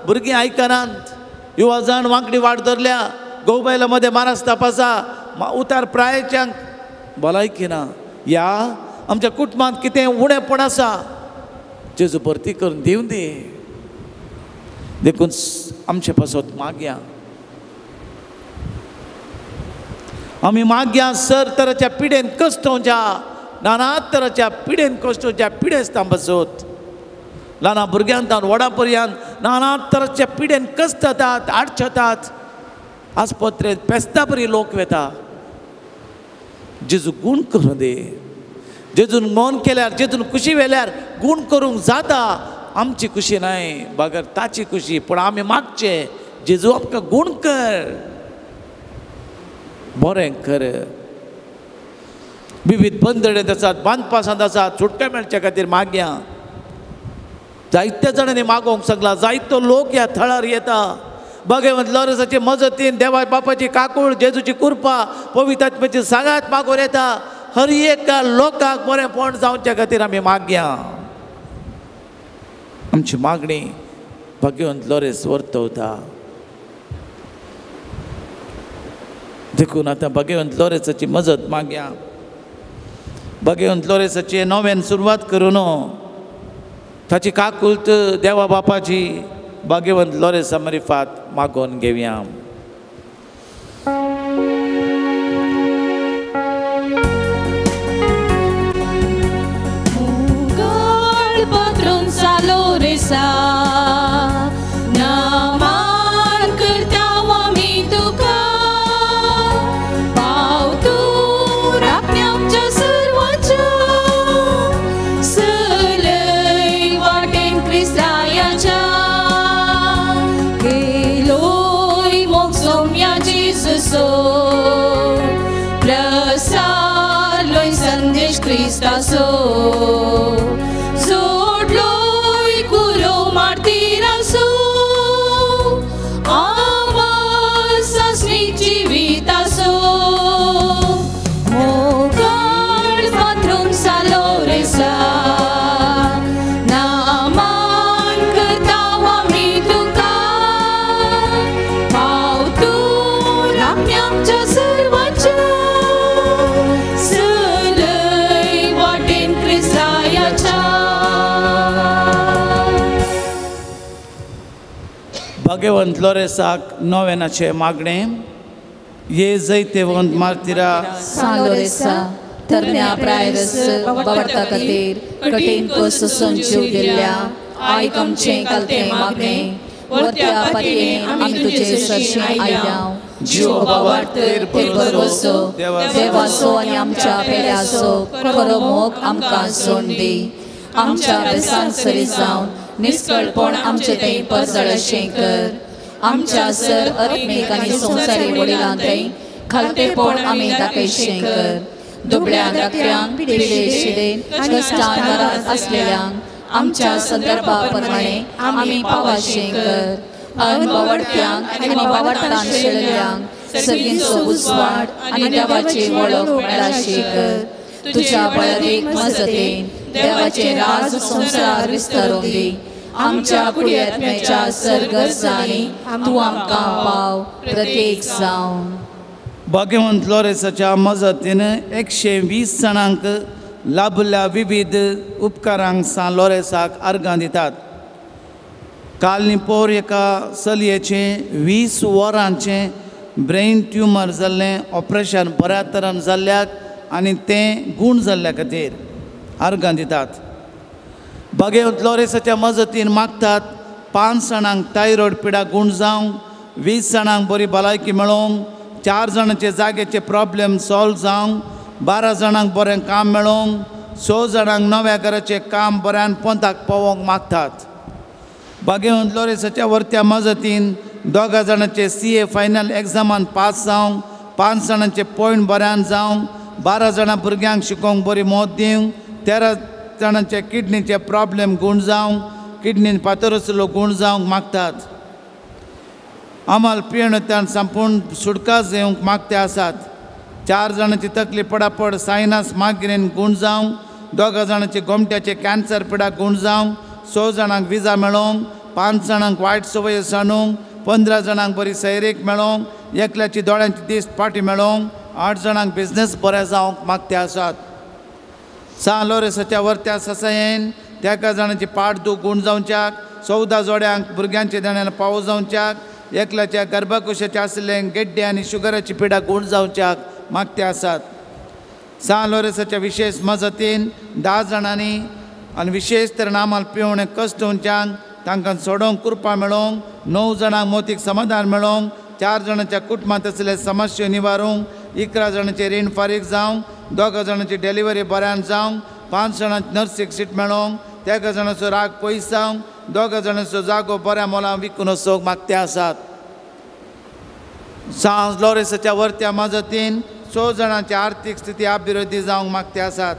भुरगीं आयकनात युवा जाण वांकडी वाट धरल्या घोव मदें मारास तपासा उतार प्रायाच्यांक भलायकी ना ह्या आमच्या कुटुंबांत कितें उणेंपण आसा जेजू भरती करून दिवं दी देखून आमचे पासत मागया आमी मागया सर तराच्या पिडेन कश्टोवच्या नाना तराच्या पिडेन कश्टोवच्या पिडेस्तां पासत ल्हान भुरग्यांत व्हडा पर्यंत नाना तराच्या पिडेन कश्ट जातात आडचतात आस्पत्रेंत पेस्ता बरी लोक वेता जेजू गूण करूं दी जेजून मन केल्यार जेजून खुशी वेल्यार गूण करूंक जाता आमची खुशी नाही बगर ताची खुशी पण आमी मागचे जेजू आमकां गूण कर बरें कर विविध बंदडेंत आसात बांदपासांत आसात सुटका मेळच्या खातीर मागया जायत्या जाणांनी मागोवंक सांगला जायतो लोक ह्या थळार येता भगवंत लॉरेन्साचे मजतीन देवा बापाची काकूळ जेजूची कृपा पवित्र आत्म्याची सांगात मागोर येता हर एका लोकांक बरेंपण जावच्या खातीर आमी मागया आमची मागणी भगवंत लॉरेन्स वर्तवता देखून आतां भगवंत लॉरेन्साची मजत मागया भगवंत लॉरेन्साची नव्यान सुरवात करून ताची काकुलत देवा बापाची भगवंत लॉरेन्सा मार्फत मागोवन घेवया नमान करता आमी तुका पावतो राखण्याच्या सर्वाच्या सलय वाटेन क्रिस्तायाच्या केलोय मोग सौम्या जेजूसो प्रसारलोय संदेश क्रिस्ताचो भगवंत लॉरेन्साक नोवेनाचे मागणे ये जैतेवंत मार्तिरा सालोरेसा तरण्या प्रायरस बवरता खातीर कठीण कस संजीव दिल्ल्या आयक आमचें कालतें मागणे वर्त्या पातयेन आमी तुजे सरशी आयल्या जीव बावार्थर बरवसो देवाचो आनी आमच्या पेड्याचो खरो मोग आमकां सोड दी आमच्या बेसान सरी जावन निष्कळपण आमचे थंय परजळ अशें कर आमच्या सर अत्मेक आनी संवसारी वडिलां थंय खालतेपण आमी दाखयशें कर दुबळ्या धाकट्यांक पिडे शिडेन कश्टान घरांत आसलेल्यांक आमच्या संदर्भा प्रमाणे आमी पावाशें कर अनबावडट्यांक आनी बावडटान शेळल्यांक सगळींचो उजवाड आनी देवाची वळख मेळाशी कर तुज्या बळारीक मजतीन देवाचे राज संसार विस्तारून दी आमच्या कुडीआत्म्याच्या सरगर्जांनी तूं आमकां पाव प्रत्येक जावन भगवंत लॉरेन्साच्या मजतीन 120 जाणांक लाभल्या विविध उपकारांक सान लॉरेन्साक अर्गां दितात काल न्हिपोर एका चलयेचें 20 वरांचें ब्रेन ट्युमर जाल्लें ऑपरेशन बऱ्या तरान जाल्ल्याक आनी तें गूण जाल्ल्या खातीर आर्गां दितात. भगवंत लोरेसाच्या मजतीन मागतात 5 जाणांक थायरॉयड पिडा गूण जावं, 20 जाणांक बरी भलायकी मेळोवंक, 4 जाणांचे जागेचे प्रॉब्लेम सॉल्व जावंक, 12 जाणांक बरें काम मेळोवंक, 6 जाणांक नव्या घराचें काम बऱ्यान पोंताक पावोवंक मागतात. भगवंत लोरेसाच्या वर्त्या मजतीन 2 जाणांचे CA फायनल एग्जामान पास जावंक, 5 जाणांचे पॉयंट बऱ्यान जावंक, 12 जाणां भुरग्यांक शिकोवंक बरी मोद दिवंक, 13 जाणांचे किडनीचे प्रॉब्लेम गूण जावंक, किडनीन फातर आसलो गूण जावंक मागतात. आमाल पियेणत्यान संपूर्ण सुटका जेवंक मागते आसात. 4 जाणांची तकली पडापड सायनस मायग्रेन गूण जावंक, 2 जाणांचे गोमट्याचे कॅन्सर पिडा गूण जावंक, 6 जाणांक विजा मेळोवंक, 5 जाणांक वायट संवय साणूंक, 15 जाणांक बरी सैरीक मेळोवंक, एकल्याची दोळ्यांची दिश्ट फाटी मेळोवंक, 8 जाणांक बिझनेस बरें जावंक मागते आसात. सा लोरेसाच्या वर्त्या ससायेन 13 जाणांची पाठदूख गूण जावच्याक, 14 जोड्यांक भुरग्यांचे देण्यान पावो जावच्याक, एकल्याच्या गर्भकुशाचे आशिल्ले गेड्डे आनी शुगराची पिडा गूण जावच्याक मागते आसात. सा लोरेसाच्या विशेष मजतीन 10 जाणांनी आनी विशेष तरेन आमाल पिवणे कश्ट उंच्याक तांकां सोडोवंक कृपा मेळोवंक, 9 जाणांक मोतीक समाधान मेळोवंक, 4 जाणांच्या कुटुंबांत आशिल्ले समस्या निवारूंक, 11 जाणांचे रीण फारीक जावंक, 2 जाणांची डिलिव्हरी बऱ्यान जावंक, 5 जाणांची नर्सीक सीट मेळोवंक, 13 जाणांचो राग पयस जावंक, 2 जाणांचो जागो बऱ्या मोलान विकून वचोवंक मागते आसात. सांज लोरेसाच्या वर्त्या मजतीन 6 जाणांची आर्थीक स्थिती अभिवृद्धी जावंक मागते आसात.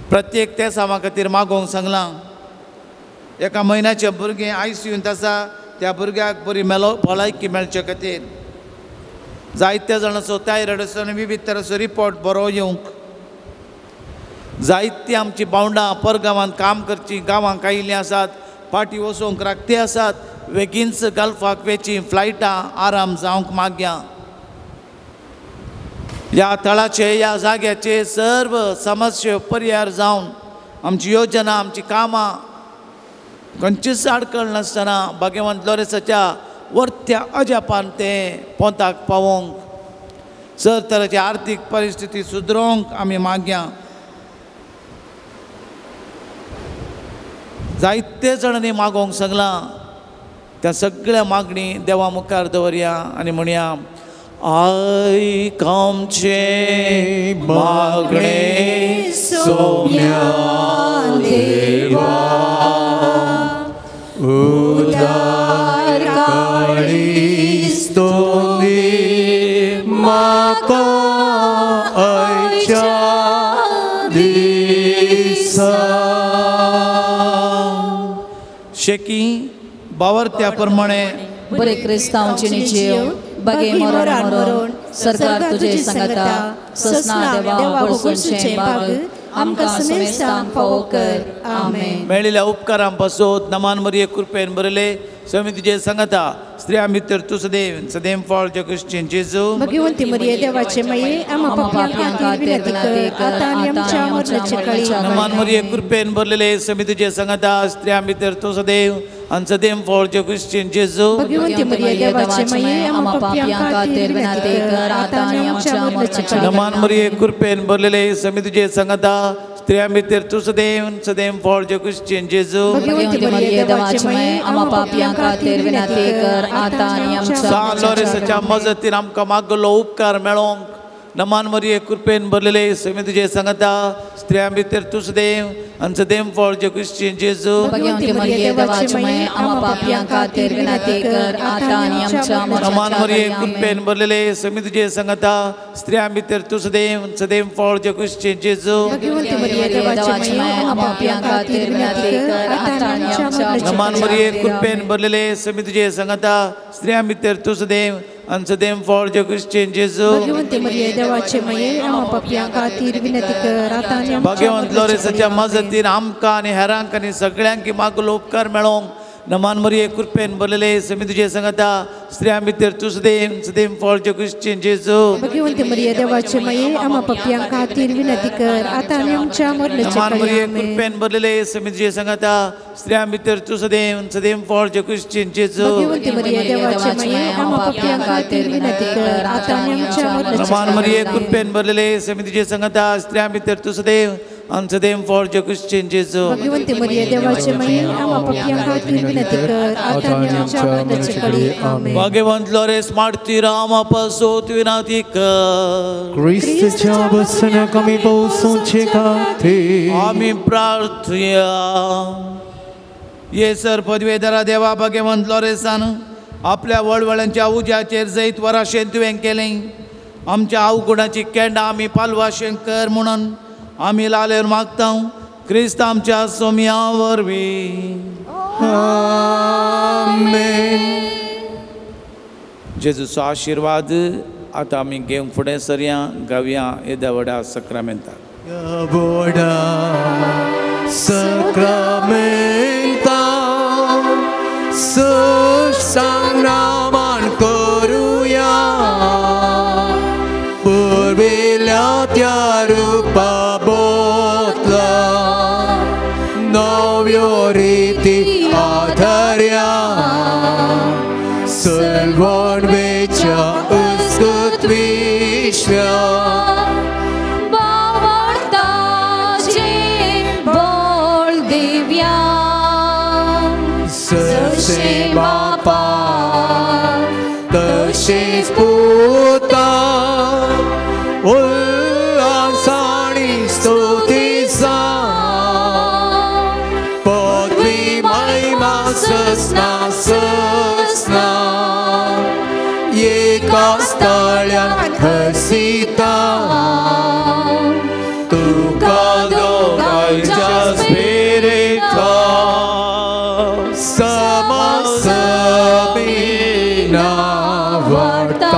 प्रत्येक त्या सामा खातीर मागोवंक सांगलां. एका म्हयन्याचें भुरगें ICUंत आसा, त्या भुरग्याक बरी भलायकी मेळचे खातीर जायत्या जाणांचो थायरॉयडाचो आनी विविध तरेचो रिपोर्ट बरो येवंक, जायतीं आमची बावंडां परगांवांत काम करचीं गांवांक आयिल्लीं आसात, फाटीं वचोवंक राखती आसात, बेगीनच गल्फाक वेचीं फ्लायटां आराम जावंक मागया. ह्या थळाचे ह्या जाग्याचे सर्व समस्या परिहार जावन आमची योजना आमची कामां खंयचीच आडखळ नासतना भगवंत लोरेसाच्या वर्त्या अजापान ते पोंताक पावोवंक सर तरेची आर्थीक परिस्थिती सुदरोवंक आमी मागया. जायते जाणांनी मागोवंक सांगलां. त्या सगळ्या मागणी देवा मुखार दवरया आनी म्हणया, आमचे मागणे सोम्या देवा उदार काळीस तोंडी म्हाका आयच्या दिसा. शेकी बावरत्या प्रमाणे बरे क्रिस्तांवची जीव बगे मरण मरण सरकार तुझे संगता ससना देवा वळसूंचे भाग आमकां समेस्तांक फावो कर. आमेन. मेळिल्ल्या उपकारां पासत नमान मरिये कृपेन बरले समितीचे संगता स्त्रिया मित्र तू सदैव फळ जगश्चें जेजू भगवंती मरिये देवाचे माये आम्हा पापियांका विनंती कर आता आणि आमच्या मरणाच्या काळी. नमान मरिये कृपेन बरलेले समितीचे संगता स्त्रिया मित्र तू सदैव फळ जगश्चें जेजू भगवंती मरिये देवाचे माये आम्हा पापियांका विनंती कर आता आणि आमच्या मरणाच्या काळी. नमान मरिये कृपेन बरलेले समितीचे संगता स्त्रिया मित्र तू सदैव फळ जगश्चें जेजू भगवंती मरिये देवाचे माये आम्हा पापियांका विनंती कर आता आणि आमच्या लोरेसाच्या मजतीन आमकां मागलो उपकार मेळोवंक नमान मरिये कृपेन बरलेले समितीचे संगता स्त्रिया मित्र तू सदैव फळ जगश्चें जेजू भगवंती मरिये देवाचे माये आम्हा पापियांका विनंती कर आता आणि आमच्या नमान मरिये कृपेन बरलेले समितीचे संगता स्त्रिया मित्र तू सदैव फळ जगश्चें जेजू भगवंती मरिये देवाचे माये आम्हा पापियांका विनंती कर आता आणि आमच्या नमान मरिये कृपेन बरलेले समितीचे संगता स्त्रिया मित्र तू सदैव फळ जगश्चें जेजू भगवंती मरिये देवाचे माये आम्हा पापियांका विनंती कर आता आणि आमच्या भगवंत लोरेसाच्या मजतीन आमकां आनी हेरांक आनी सगळ्यांक मागलो उपकार मेळोवंक नमान मरिये कृपेन भरलेले समी तुझे संगता स्त्रियां भितर तू सदैव फळाचे कुशीचे जेजू भगवंत मरिया देवाचे माये आम्हा पापियांक खातीर विनंती कर आता आनी आमच्या मरणाच्या नमान काळी मरिये आमेन. कृपेन भरलेले समी तुझे संगता स्त्रियां भितर तू सदैव फळाचे कुशीचे जेजू भगवंत मरिया देवाचे माये आम्हा पापियांक खातीर विनंती कर आता आनी आमच्या मरणाच्या नमान काळी मरिये आमेन. कृपेन भरलेले समी तुझे संगता स्त्रियां भितर तू सदैव फळाचे कुशीचे जेजू भगवंत मरिया देवाचे माये आम्हा पापियांक खातीर विनंती कर आता आनी आमच्या मरणाच्या काळी आमेन. भाग्यवंत लोरेस मारतीरा आम्हा पासोत विनंती कर ख्रिस्ताच्या वचनाक आमी पोवचोचे खातीर आम्ही प्रार्थया येसर पदवेदारा देवा भाग्यवंत लोरेसान आपल्या वळवळ्यांच्या उज्याचेर जैत वराशेन तुवें केलें आमच्या आवकुडाची केंडां आमी पालवाशें कर म्हणून आमी लालेर मागता क्रिस्त आमच्या सोम्या वरवीं जेजूचो आशिर्वाद आतां आमी घेवंक फुडें सरया गावया येद्या व्हडा सक्रमेंताक बोडा सक्रामेंता संग्रामान करूया पुरविल्या त्या रूपा बोतला नव्यो रीती आधार्या सलवण वेच्या अस्कत विश्व्या जसे बापा तसेच पुता उल्हासाणी स्तुतीचा पदवी महिमा ससना ससना एकाच तळ्यात हसिता तुका दोगांच्या स्पिरिटा समसमीना वार्ता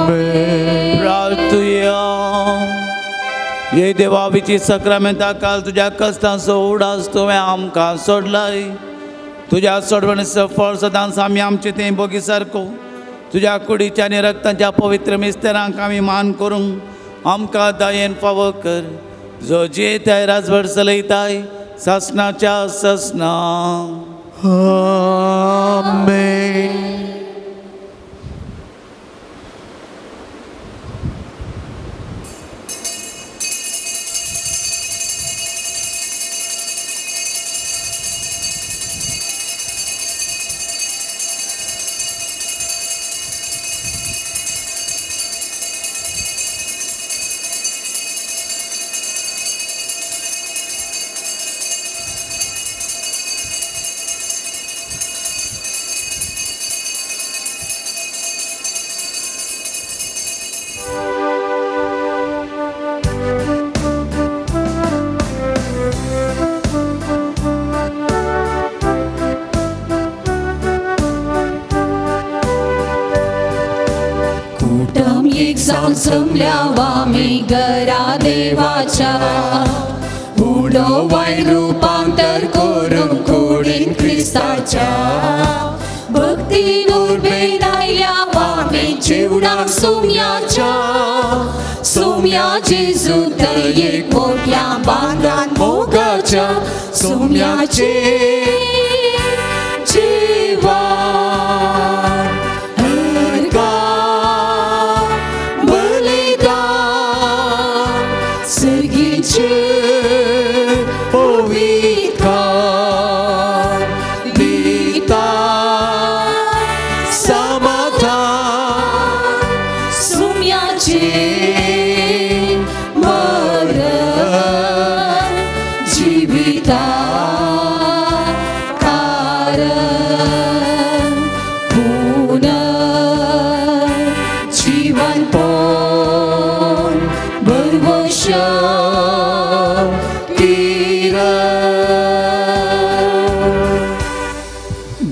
प्रार्थया ये देवा विची सक्रमेंता काल तुझ्या कष्टांचो उडास तुवें आमकां सोडलाय तुझ्या सोडवणीचो फळ सदांच आमी आमचे तें बोगी सारको तुझ्या कुडीच्या आनी रक्ताच्या पवित्र मिस्तेरांक आमी मान करूंक आमकां दयेन फावो कर जो जे त्या राजभर चलयताय ससनाच्या ससना आमेन. जमल्या आमी घरा देवाच्या उडो वायट रुपांतर करून कुडीन क्रिस्ताच्या भक्तीन उर्बेन आयल्या आमी जीवनाक सोम्या जेजू दयेक मोठ्या बांदान मोगाच्या सोम्याचे जिवान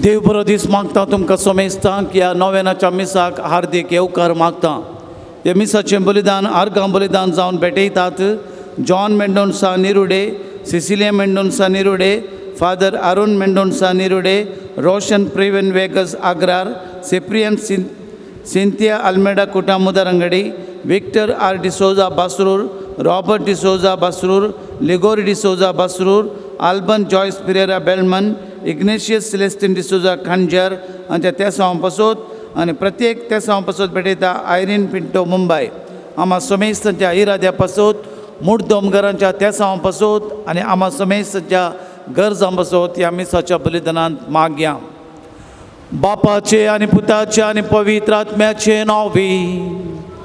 देव बरो दीस मागता तुमकां सोमेस्तां की ह्या नव्यानाच्या मिसाक हार्दिक येवकार मागता हे मिसाचें बलिदान आर्गां बलिदान जावन भेटयतात John Mendonca Nirude Cecilia Mendonca Nirude, Father Arun Mendonca Nirude, Roshan प्रेवन Vegas Agrar, Cyprian Cynthia Almeida Kutamudarangadi, Victor R D'Souza Basrur, Robert D'Souza Basrur, Ligory D'Souza Basrur, Alban Joyce Pereira Belman, Ignatius Celestine D'Souza खंजर हांच्या तेसांव पासत आनी प्रत्येक तेसांव पासत भेटयता आयरीन पिंटो मुंबय. आमा समेस्तच्या इराद्या पासत मूड दोमगरांच्या तेसांव पासत आनी आमा समेस्तच्या गरजां पासत ह्या मिसाच्या बलिदानांत मागया. बापाचे आनी पुताचे आनी पवित्र आत्म्याचे नांवी.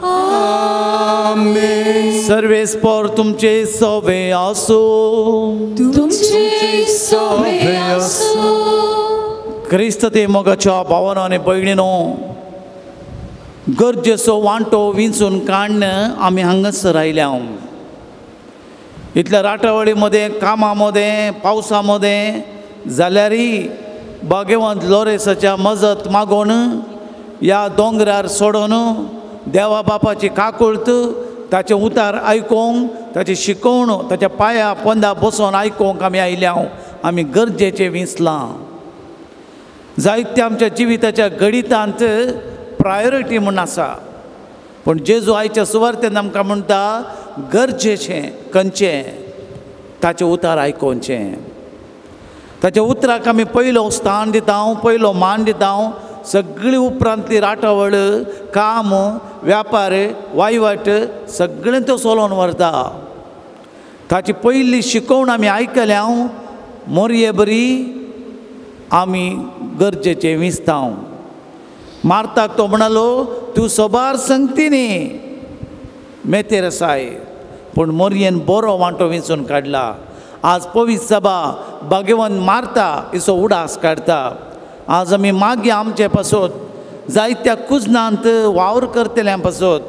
आमेन. सर्वेस्पर तुमचे सवे आसो. तुमचे सवे आसो. क्रिस्त ते मोगाच्या भावानो आनी भयणीनो, गरजेचो वांटो विंचून काडन आमी हांगासर आयल्या. इतल्या राटावळी मध्ये, कामामध्ये, पावसामध्ये जाल्यारय भाग्यवंत लोरेसाच्या मजत मागोवन ह्या दोंगरार सोडून देवा बापाची काकुळत, ताचे उतार आयकोंक, ताची शिकवण ताच्या पांया पोंदा बसोन आयकोंक आमी आयल्या. आमी गरजेचे विंचलां. जायत्या आमच्या जिविताच्या गणितांत प्रायोरिटी म्हूण आसा, पूण जेजू आयच्या सुवार्थेन आमकां म्हणटा गरजेचें खंयचें, ताचें उतार आयकोवचें. ताच्या उतराक आमी पयलो स्थान दिता, पयलो मान दिता. सगळी उपरांतली राटावळ, काम, व्यापार, वायवाट सगळें तो सोलोवन व्हरता. ताची पयली शिकवण आमी आयकल्या, मोरये बरी आमी गरजेचे विसता. मार्ताक तो म्हणलो तूं सोबार संगती न्ही मेतेर आसाय, पूण मोरयेन बरो वांटो विंचून काडला. आज पवित्र सभा भाग्यवंत मार्ता इसो उडास काडटा. आज आमी मागया आमचे पासत जायत्या कुजनांत वावर करतल्यां पासत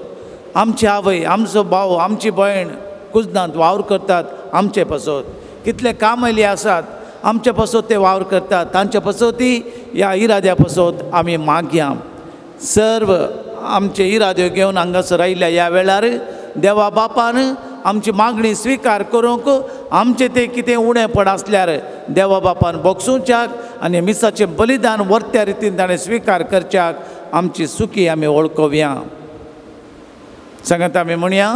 आमची आवय, आमचो भाव, आमची भयण कुजनांत वावर करतात. आमचे पासत कितले कामयले आसात आमचे पासत ते वावर करतात. तांचे पासती ह्या इराद्या पासत आमी मागया. सर्व आमचे इराद्यो घेवन हांगासर आयल्या ह्या वेळार देवा बापान आमची मागणी स्विकार करूंक, आमचे ते कितें उणेपण आसल्यार देवा बापान बोगसूच्याक आनी मिसाचें बलिदान वर्त्या रितीन ताणें स्विकार करच्याक आमची सुखी आमी वळखुया. सांगात आमी म्हणया,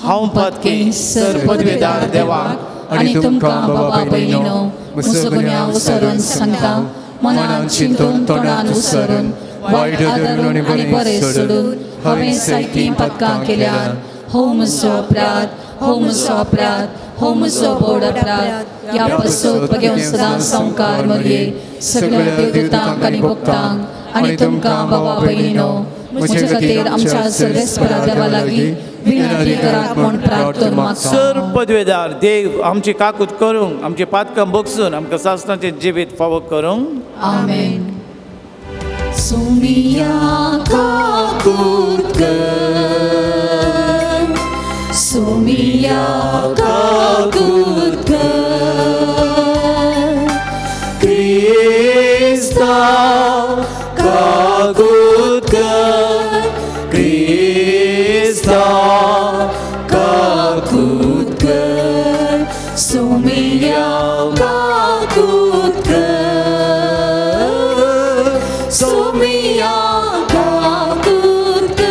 हांव पातकी सर्वपदवेदार देवाक आनी तुमकां बाबा भयणीनो म्हजो गुन्यांव उसरून सांगता. मनान चिंतून तोंडान उसरून वायट धरून आनी बरें सोडून हांवें सायटी पथकां केल्यार हो म्हजो अपराध, हो म्हजो अपराध, हो म्हजो बोड अपराध. ह्या पासत घेवन सदां संवकार मोरये सगळ्या देवदूतांक आनी भक्तांक आनी तुमकां बाबा भयणीनो म्हजे खातीर आमच्या सर्वेस्परा देवा लागीं विनंती करात म्हूण प्रार्थना मागता. सर्व पदवेदार देव आमची काकूत करूंक, आमची पातकां बोगसून आमकां सासणाचें जिवीत फावो करूंक. आमेन. सुमिया काकूत कर, सुमिया काकूत कर, क्रिस्ता काकूत कर, क्रिस्ता काकूत कर, सुमिया काकूत कर, सुमिया काकूत कर.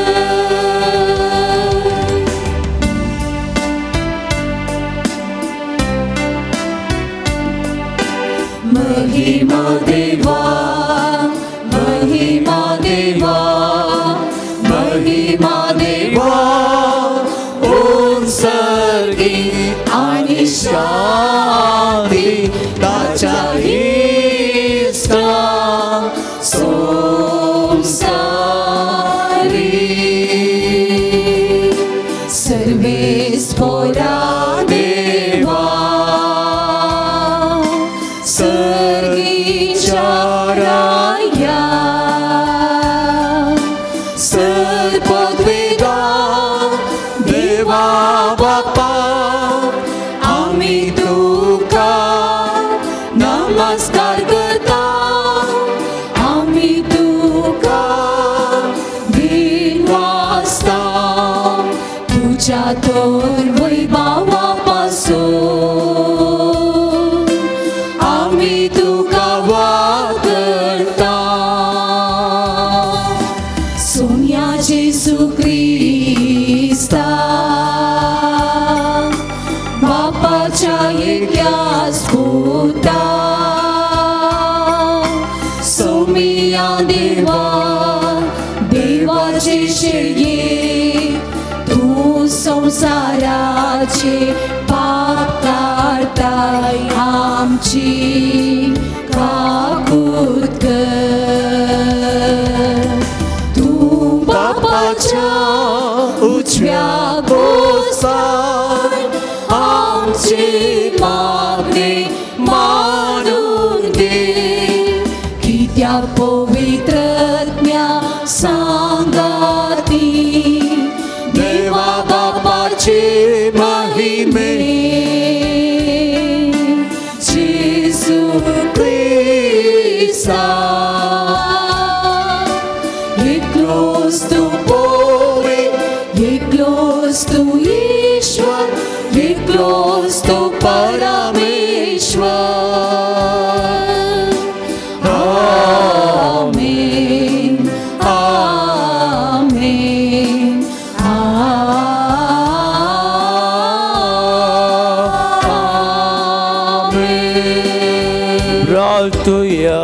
महिमा देवा, महिमा देवा, महिमा देवा, उत्सर्गी आणि शांती ताच्या इष्टा संसार मोठा सोमिया देवा देवाचे शेळये तू संसाराचे पाप काढताय आमची काकूत कर तू बापाच्या उजव्या गोसार आमचे मागणे मानून दे कित्या पवित्रज्ञा सांगाती देवा बापाचे महिमे जेसू ख्रिस्ता एकलोच तू पोवे एकलोच तू ईश्वर एकलोच तू परमेश्वर आमेन आमेन आमेन प्रार्थूया.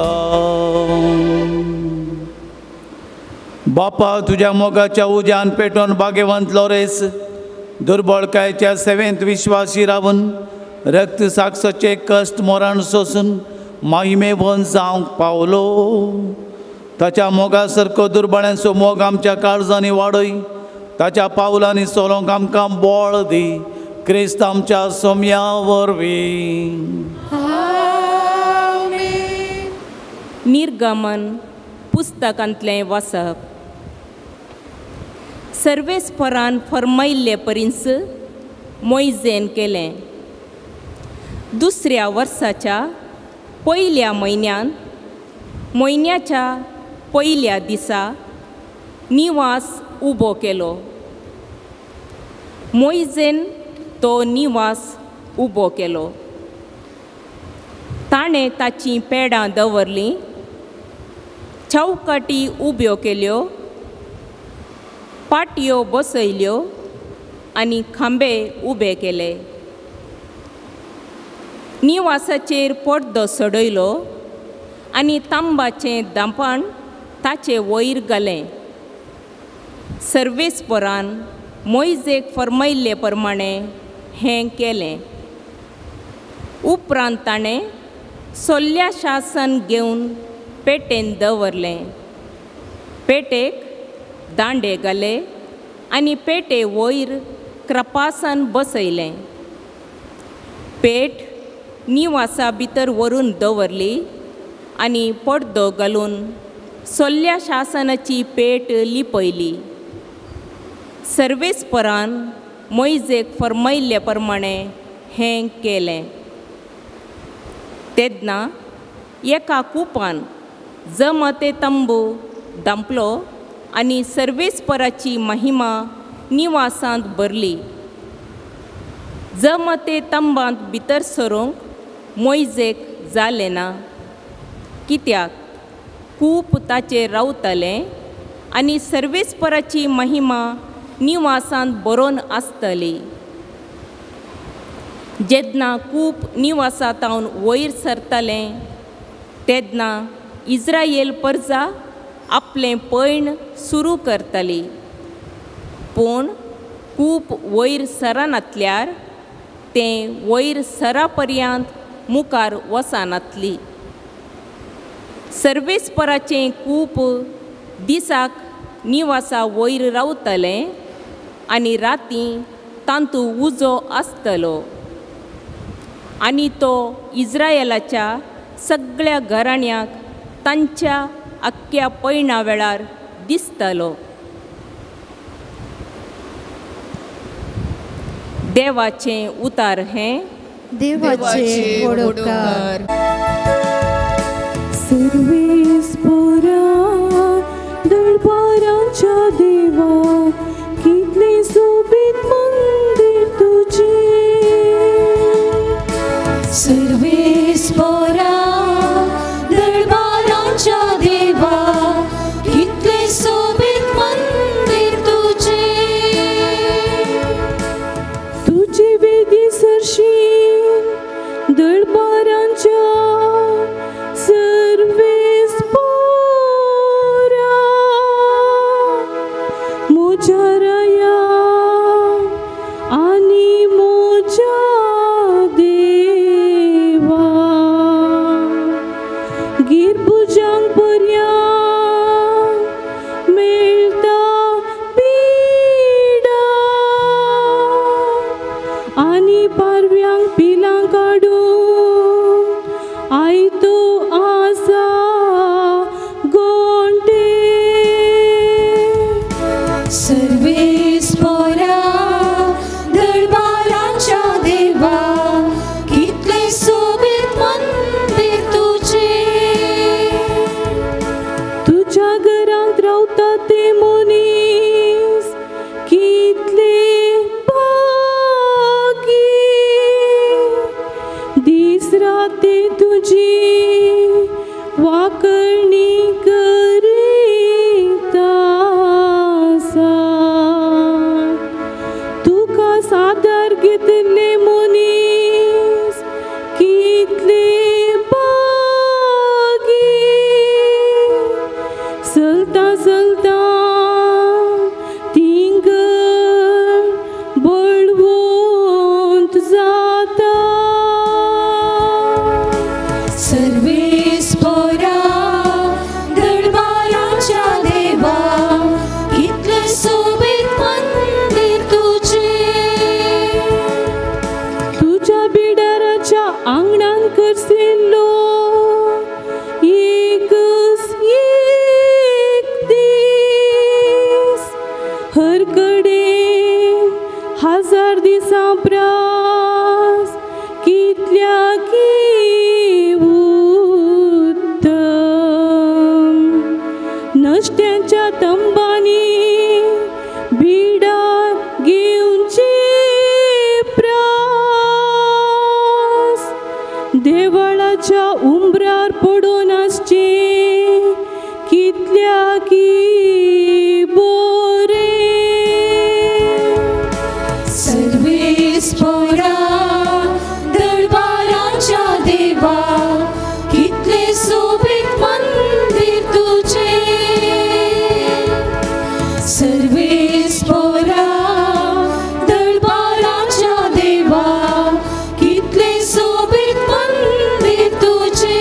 बापा तुझ्या मोगाच्या उज्यान पेटोवन भाग्यवंत लोरेस दुर्बळकायेच्या सेवेंत विश्वासी रावन रक्त साक्षाचे कश्ट मरण सोसून महिमेवन जावंक पावलो. ताच्या मोगा सारको दुर्बळ्यांचो मोग आमच्या काळजांनी वाडय. ताच्या पावलांनी चलोंक आमकां बळ दी. क्रिस्त आमच्या सोम्या वरवीं. निर्गमन पुस्तकांतलें वाचप. सर्वेस्परान फर्मायिल्ले परिस मोइजेन केलें. दुसऱ्या वर्साच्या पयल्या म्हयन्याच्या पयल्या दिसा निवास उबो केलो. मोइजेन तो निवास उबो केलो. ताणें ताचीं पेडां दवरलीं. चौकटी उब्यो केल्यो. पाटयो बसयल्यो आनी खांबे उबे केले. निवासाचेर पडदो सडयलो आनी तांबाचें दांपाण ताचे वयर घालें. सर्वेस्परान मोइजेक फर्मायिल्ले प्रमाणें हें केलें. उपरांत ताणें सोल्ल्या शासन घेवन पेटेन दवरलें. पेटेक दांडे घाले आनी पेटे वयर क्रपासान बसयलें. पेट निवासा भितर व्हरून दवरली आनी पडदो घालून सोल्ल्या शासनाची पेट लिपयली. सर्वेस्परान मोइजेक फर्मायिल्ले प्रमाणें हें केलें. तेन्ना एका कुपान जमते तंबू दांपलो आनी सर्वेस्पराची महिमा निवासांत भरली. जमते तंबांत भितर सरूंक मोइजेक जालें ना. कित्याक कूप ताचेर रावतलें आनी सर्वेस्पराची महिमा निवासांत बरोवन आसतली. जेन्ना कूप निवासांतावन वयर सरतलें तेन्ना इस्रायेल प्रजा आपलें पैण सुरू करतली. पूण कूप वयर सरनातल्यार तें वयर सरा पर्यंत मुखार वचनातली. सर्वेस्पराचें कूप दिसाक निवासा वयर रावतलें आनी रातीं तांतू उजो आसतलो. आनी तो इस्रायेलाच्या सगळ्या घराण्यांक तांच्या आख्ख्या पैणा वेळार दिसतलो. देवाचें उतार हें. देवाचे वडोवकार. सर्वेस्परा दरबाराच्या देवा कितले सोबीत मंदिर तुझे. सर्वेस्परा दरबाराच्या देवा कितले सोबीत मंदिर तुझे. तुझे वेदी सरशी दरबाराच्या रावता ते मनीस कितले भागी दीस राती तुझी वाकरणी करीता तुका सादर घेतले मनीस कितले भागी चलता चलता थिंगर बळवंत जाता सर्वेस्परा दरबाराच्या देवा कितले सोबीत मंदिर तुझे तुझ्या बिडाराच्या आंगणान करसिल्लो एकच एक दीस हर कडेन 1000 दिसां प्रास कितल्या की उत्तम नश्ट्यांच्या तंबानी बिडार घेवची प्रास देवळाच्या उंबरार पडून आसचे कितल्या की बोरे सर्वेस्परा दरबाराच्या देवा कितले सोबीत मंदिर तुझे सर्वेस्परा दरबाराच्या देवा कितले सोबीत मंदिर तुझे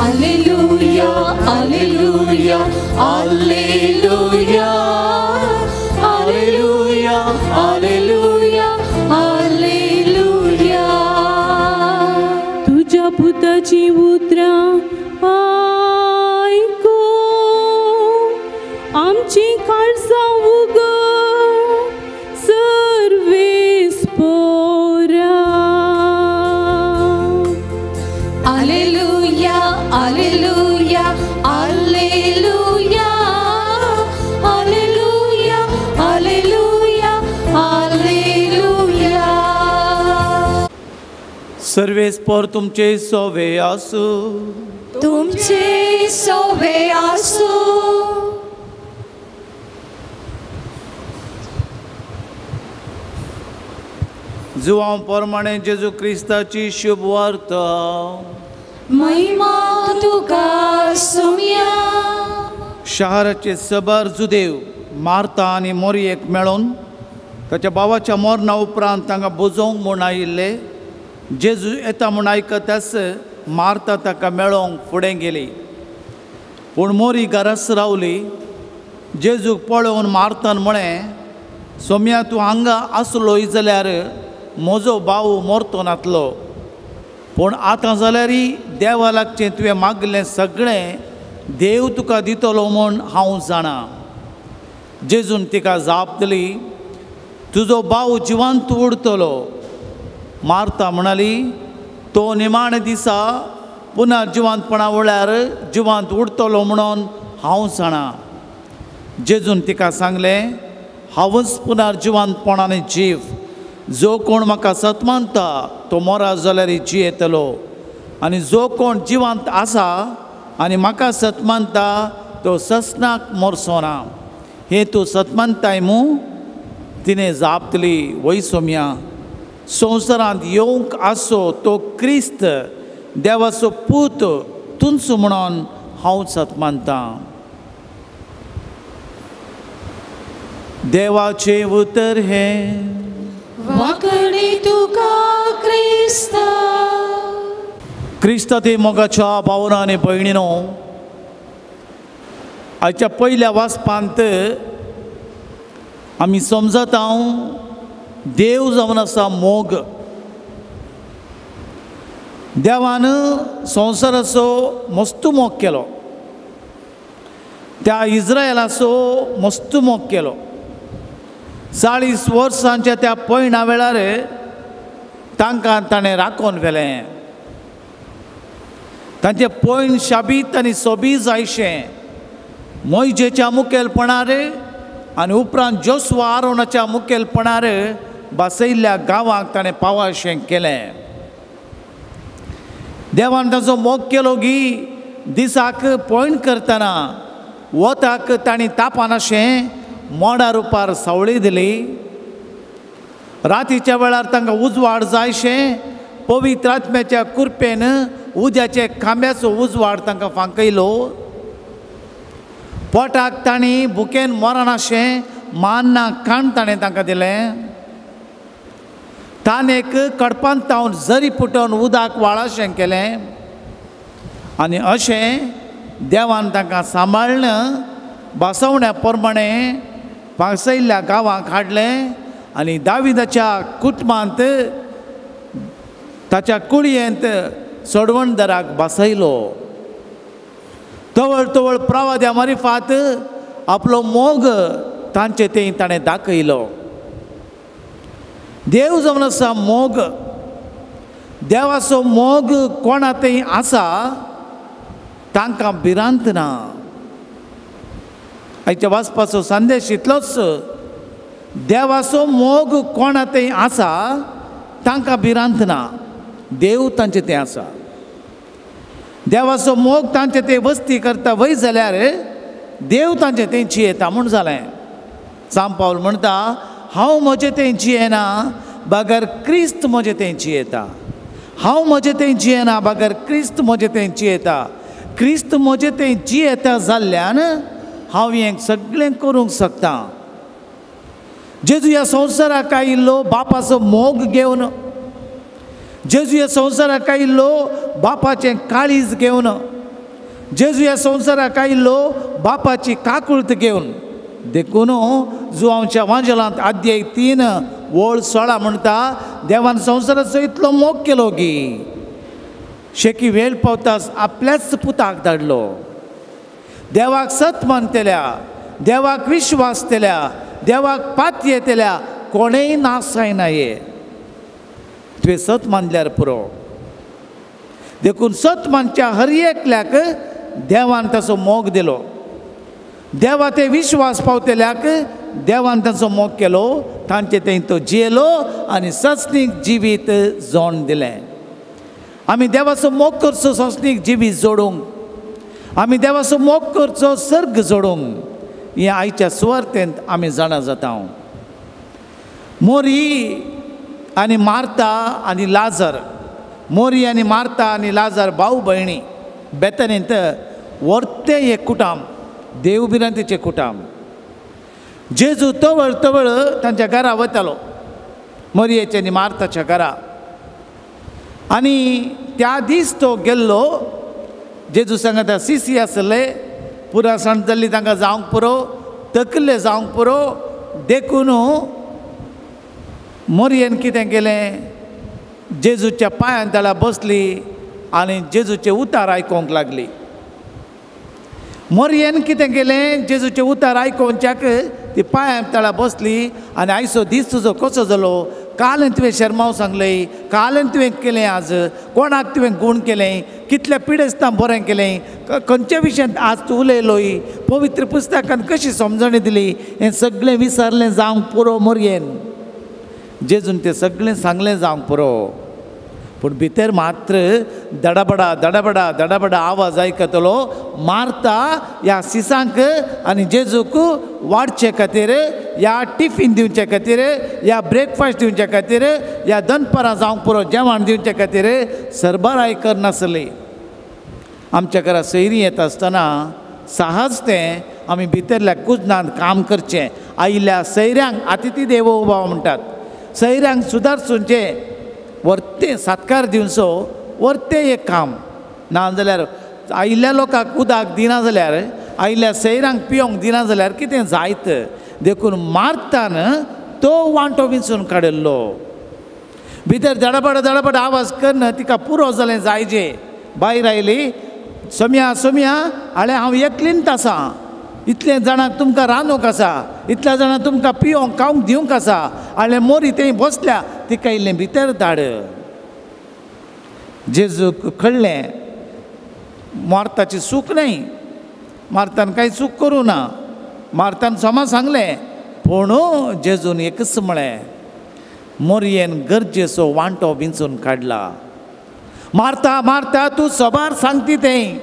Alleluia, Alleluia, Alleluia, Alleluia, Alleluia, Alleluia. तुझ्या पुताची उतरां आयको आमची काळजां उगड सर्वेस्परा Alleluia, Alleluia, Alleluia, Alleluia, Alleluia, Alleluia. सर्वेस्पर तुमचे सोवे आसू तुमचे सोवे आसू जुवां प्रमाणे जेजू क्रिस्ताची शुभ वार्ता महिमा तुका सोम्या शहराचे सबर जुदेव मार्ता आनी मोरयेक मेळून ताच्या भावाच्या मरणा उपरांत तांकां बुजोवंक म्हूण आयिल्ले जेजू येता म्हूण आयकतास मार्ता ताका मेळोवंक फुडें गेली पूण मोरी घरास रावली जेजूक पळोवन मार्तान म्हळें सोम्या तूं हांगा आसलोय जाल्यार म्हजो भाव मरतो नातलो पूण आतां जाल्यारय देवा लागचें तुवें मागलें सगळें देव तुका दितलो म्हूण हांव जाणा जेजून तिका जाप दिली तुजो भाव जिवंत उरतलो मार्ता म्हणाली तो निमाणे दिसा पुना जिवंतपणा वळ्यार जिवंत उरतलो म्हणून हांव जाणा जेजून तिका सांगलें हांवच पुना जिवंतपणान जीव जो कोण म्हाका सतमानता तो मरा जाल्यार जियेतलो आनी जो कोण जिवंत आसा आनी म्हाका सतमानता तो ससनाक मरचो ना हे तूं सतमानताय मू तिणें जाप दिली वय सोम्या संवसारांत येवंक आसो तो क्रिस्त देवाचो पूत तुंच म्हणून हांव सतमानता देवाचें उतर हें वाकडी तुका क्रिस्ता क्रिस्ता ते मोगाच्या भावना आनी भयणीनो आयच्या पयल्या वाचपांत आमी समजत देव जावन आसा मोग देवान संवसाराचो मस्त मोग केलो, त्या इस्रायलाचो मस्त मोग केलो. 40 वर्सांच्या त्या पयणा वेळार तांकां ताणें राखून व्हेलें. तांचे पयण शाबीत आनी सोबीत जायशें मोइजेच्या मुखेलपणार आनी उपरांत जोसुआ आरोनाच्या मुखेलपणार बसयल्ल्या गांवांक ताणें पावशें केलें. देवान ताचो मोग केलो की दिसाक पयण करतना वताक तांणी तापान अशें मोडा रुपार सावळी दिली. रातीच्या वेळार तांकां उजवाड जायशें पवित्र आत्म्याच्या कृपेन उज्याचे खांब्याचो उजवाड तांकां फांकयलो. पोटाक तांणी भुकेन मरनाशें मान्ना खाण ताणें तांकां दिलें. तानेक कडपांत तावन जरी पुटोवन उदक वाळाशें केलें. आनी अशें देवान तांकां सांबाळन बसवण्या प्रमाणें पासयल्ल्या गांवांक हाडलें आनी दाविदाच्या कुटुंबांत ताच्या कुळयेंत सोडवणदाराक बसयलो. तवळ तवळ प्रवाद्या मारिफात आपलो मोग तांचे थंय ताणें दाखयलो. देव जमन आसा मोग, देवाचो मोग कोणा थंय आसा तांकां भिरांत ना. आयच्या वाचपाचो संदेश इतलोच, देवाचो मोग कोणा थंय आसा तांकां भिरांत ना. देव तांचे थंय आसा. देवाचो मोग तांचे थंय वस्ती करता वय जाल्यार देव तांचे थंय जियेता म्हूण जालें. सांत पावल म्हणटा, हांव म्हजे थंय जियेना बगर क्रिस्त म्हजे थंय जियेता. हांव म्हजे थंय जियेना बगर क्रिस्त म्हजे थंय जियेता. क्रिस्त म्हजे थंय जियेता जाल्ल्यान हांव हें सगळें करूंक शकता. जेजू ह्या संवसाराक आयिल्लो बापाचो मोग घेवन, जेजू ह्या संवसाराक आयिल्लो बापाचें काळीज घेवन, जेजू ह्या संवसाराक आयिल्लो बापाची काकुळट घेवन. देखून जुआंवच्या वांजलांत अध्याय 3 वळ 16 म्हणटा, देवान संवसाराचो इतलो मोग केलो की शेकी वेळ पावताच आपल्याच पुताक धाडलो. देवाक सत मानतेल्या, देवाक विश्वास तेल्या, देवाक पातये तेल्या कोणेय नाश जायनाये. तुवें सत मानल्यार पुरो. देखून सत मानच्या हर एकल्याक देवान ताचो मोग दिलो. देवा ते विश्वास पावतेल्याक देवान ताचो मोग केलो. तांचे थंय तो जियेलो आनी सस्नीक जिवीत जोड दिलें. आमी देवाचो मोग करचो सस्नीक जिवीत जोडूंक, आमी देवाचो मोग करचो सर्ग जोडूंक, हें आयच्या सुवार्तेंत आमी जाणा जाता. मोरी आनी मार्ता आनी लाजर, मोरी आनी मार्ता आनी लाजर भाऊ भयणी बेतनेंत व्हरते एक कुटाम, देवबिरांतीचें कुटाम. जेजू तवळ तवळ तांच्या घरा वतालो, मोरयेच्या आनी मार्ताच्या घरा. आनी त्या दीस तो गेल्लो. जेजू सांगता सिसी आसले, पुरा सण जाल्ली तांकां जावंक पुरो, तकले जावंक पुरो. देखून मोरयेन कितें केलें, जेजूच्या पांयां तळा बसली आनी जेजूचे उतार आयकोंक लागली. मोरयेन कितें केलें, जेजूचे उतार आयकोवच्याक ती पांयां तळा बसली आनी आयचो दीस तुजो कसो जालो, काल तुवें शर्माव सांगलें, काल तुवें केलें, आज कोणाक तुवें गूण केलें, कितल्या पिडेस्तां बरें केलें, खंयच्या विशयांत आज तूं उलयलोय, पवित्र पुस्तकांत कशी समजणी दिली, हें सगळें विसरलें जावंक पुरो मोरयेन. जेजून तें सगळें सांगलें जावंक पुरो. पूण भितर मात्र दडबडा दडबडा दडबडा आवाज आयकतलो. मार्ता ह्या सिसांक आनी जेजूक वाडचे खातीर, ह्या टिफीन दिवचे खातीर, ह्या ब्रेकफास्ट दिवचे खातीर, ह्या दनपारां जावंक पुरो जेवण दिवचे खातीर सरबराय करनासली. आमच्या घरा सैरी येता आसतना सहज तें आमी भितरल्या कुजनांत काम करचें. आयिल्ल्या सैऱ्यांक अतिथी देवो भव म्हणटात. सैऱ्यांक सुदारचोचें, वर्ते सत्कार दिवचो, वर्ते एक काम. नाजाल्यार आयिल्ल्या लोकांक उदक दिना जाल्यार, आयिल्ल्या सैऱ्यांक पिवंक दिना जाल्यार कितें जायत. देखून मार्तान तो वांटो विंचून काडिल्लो. भितर धडपड आवाज करना तिका पुरो जालें जायजे भायर आयली सोम्या सोम्या हाळे हांव एकलींच आसा इतले जाणांक तुमकां रांदूंक आसा इतल्या जाणांक तुमकां पिवंक खावंक दिवंक आसा हाळे मोरी थंय बसल्या तिका इल्लें भितर धाड जेजूक कळ्ळें मार्ताची चूक न्हय मार्तान कांय चूक करूं ना मार्तान सोमा सांगलें पूण जेजून एकच म्हळें मोरयेन गरजेचो वांटो विंचून काडला मार्ता मार्ता तूं सबार सांगती तें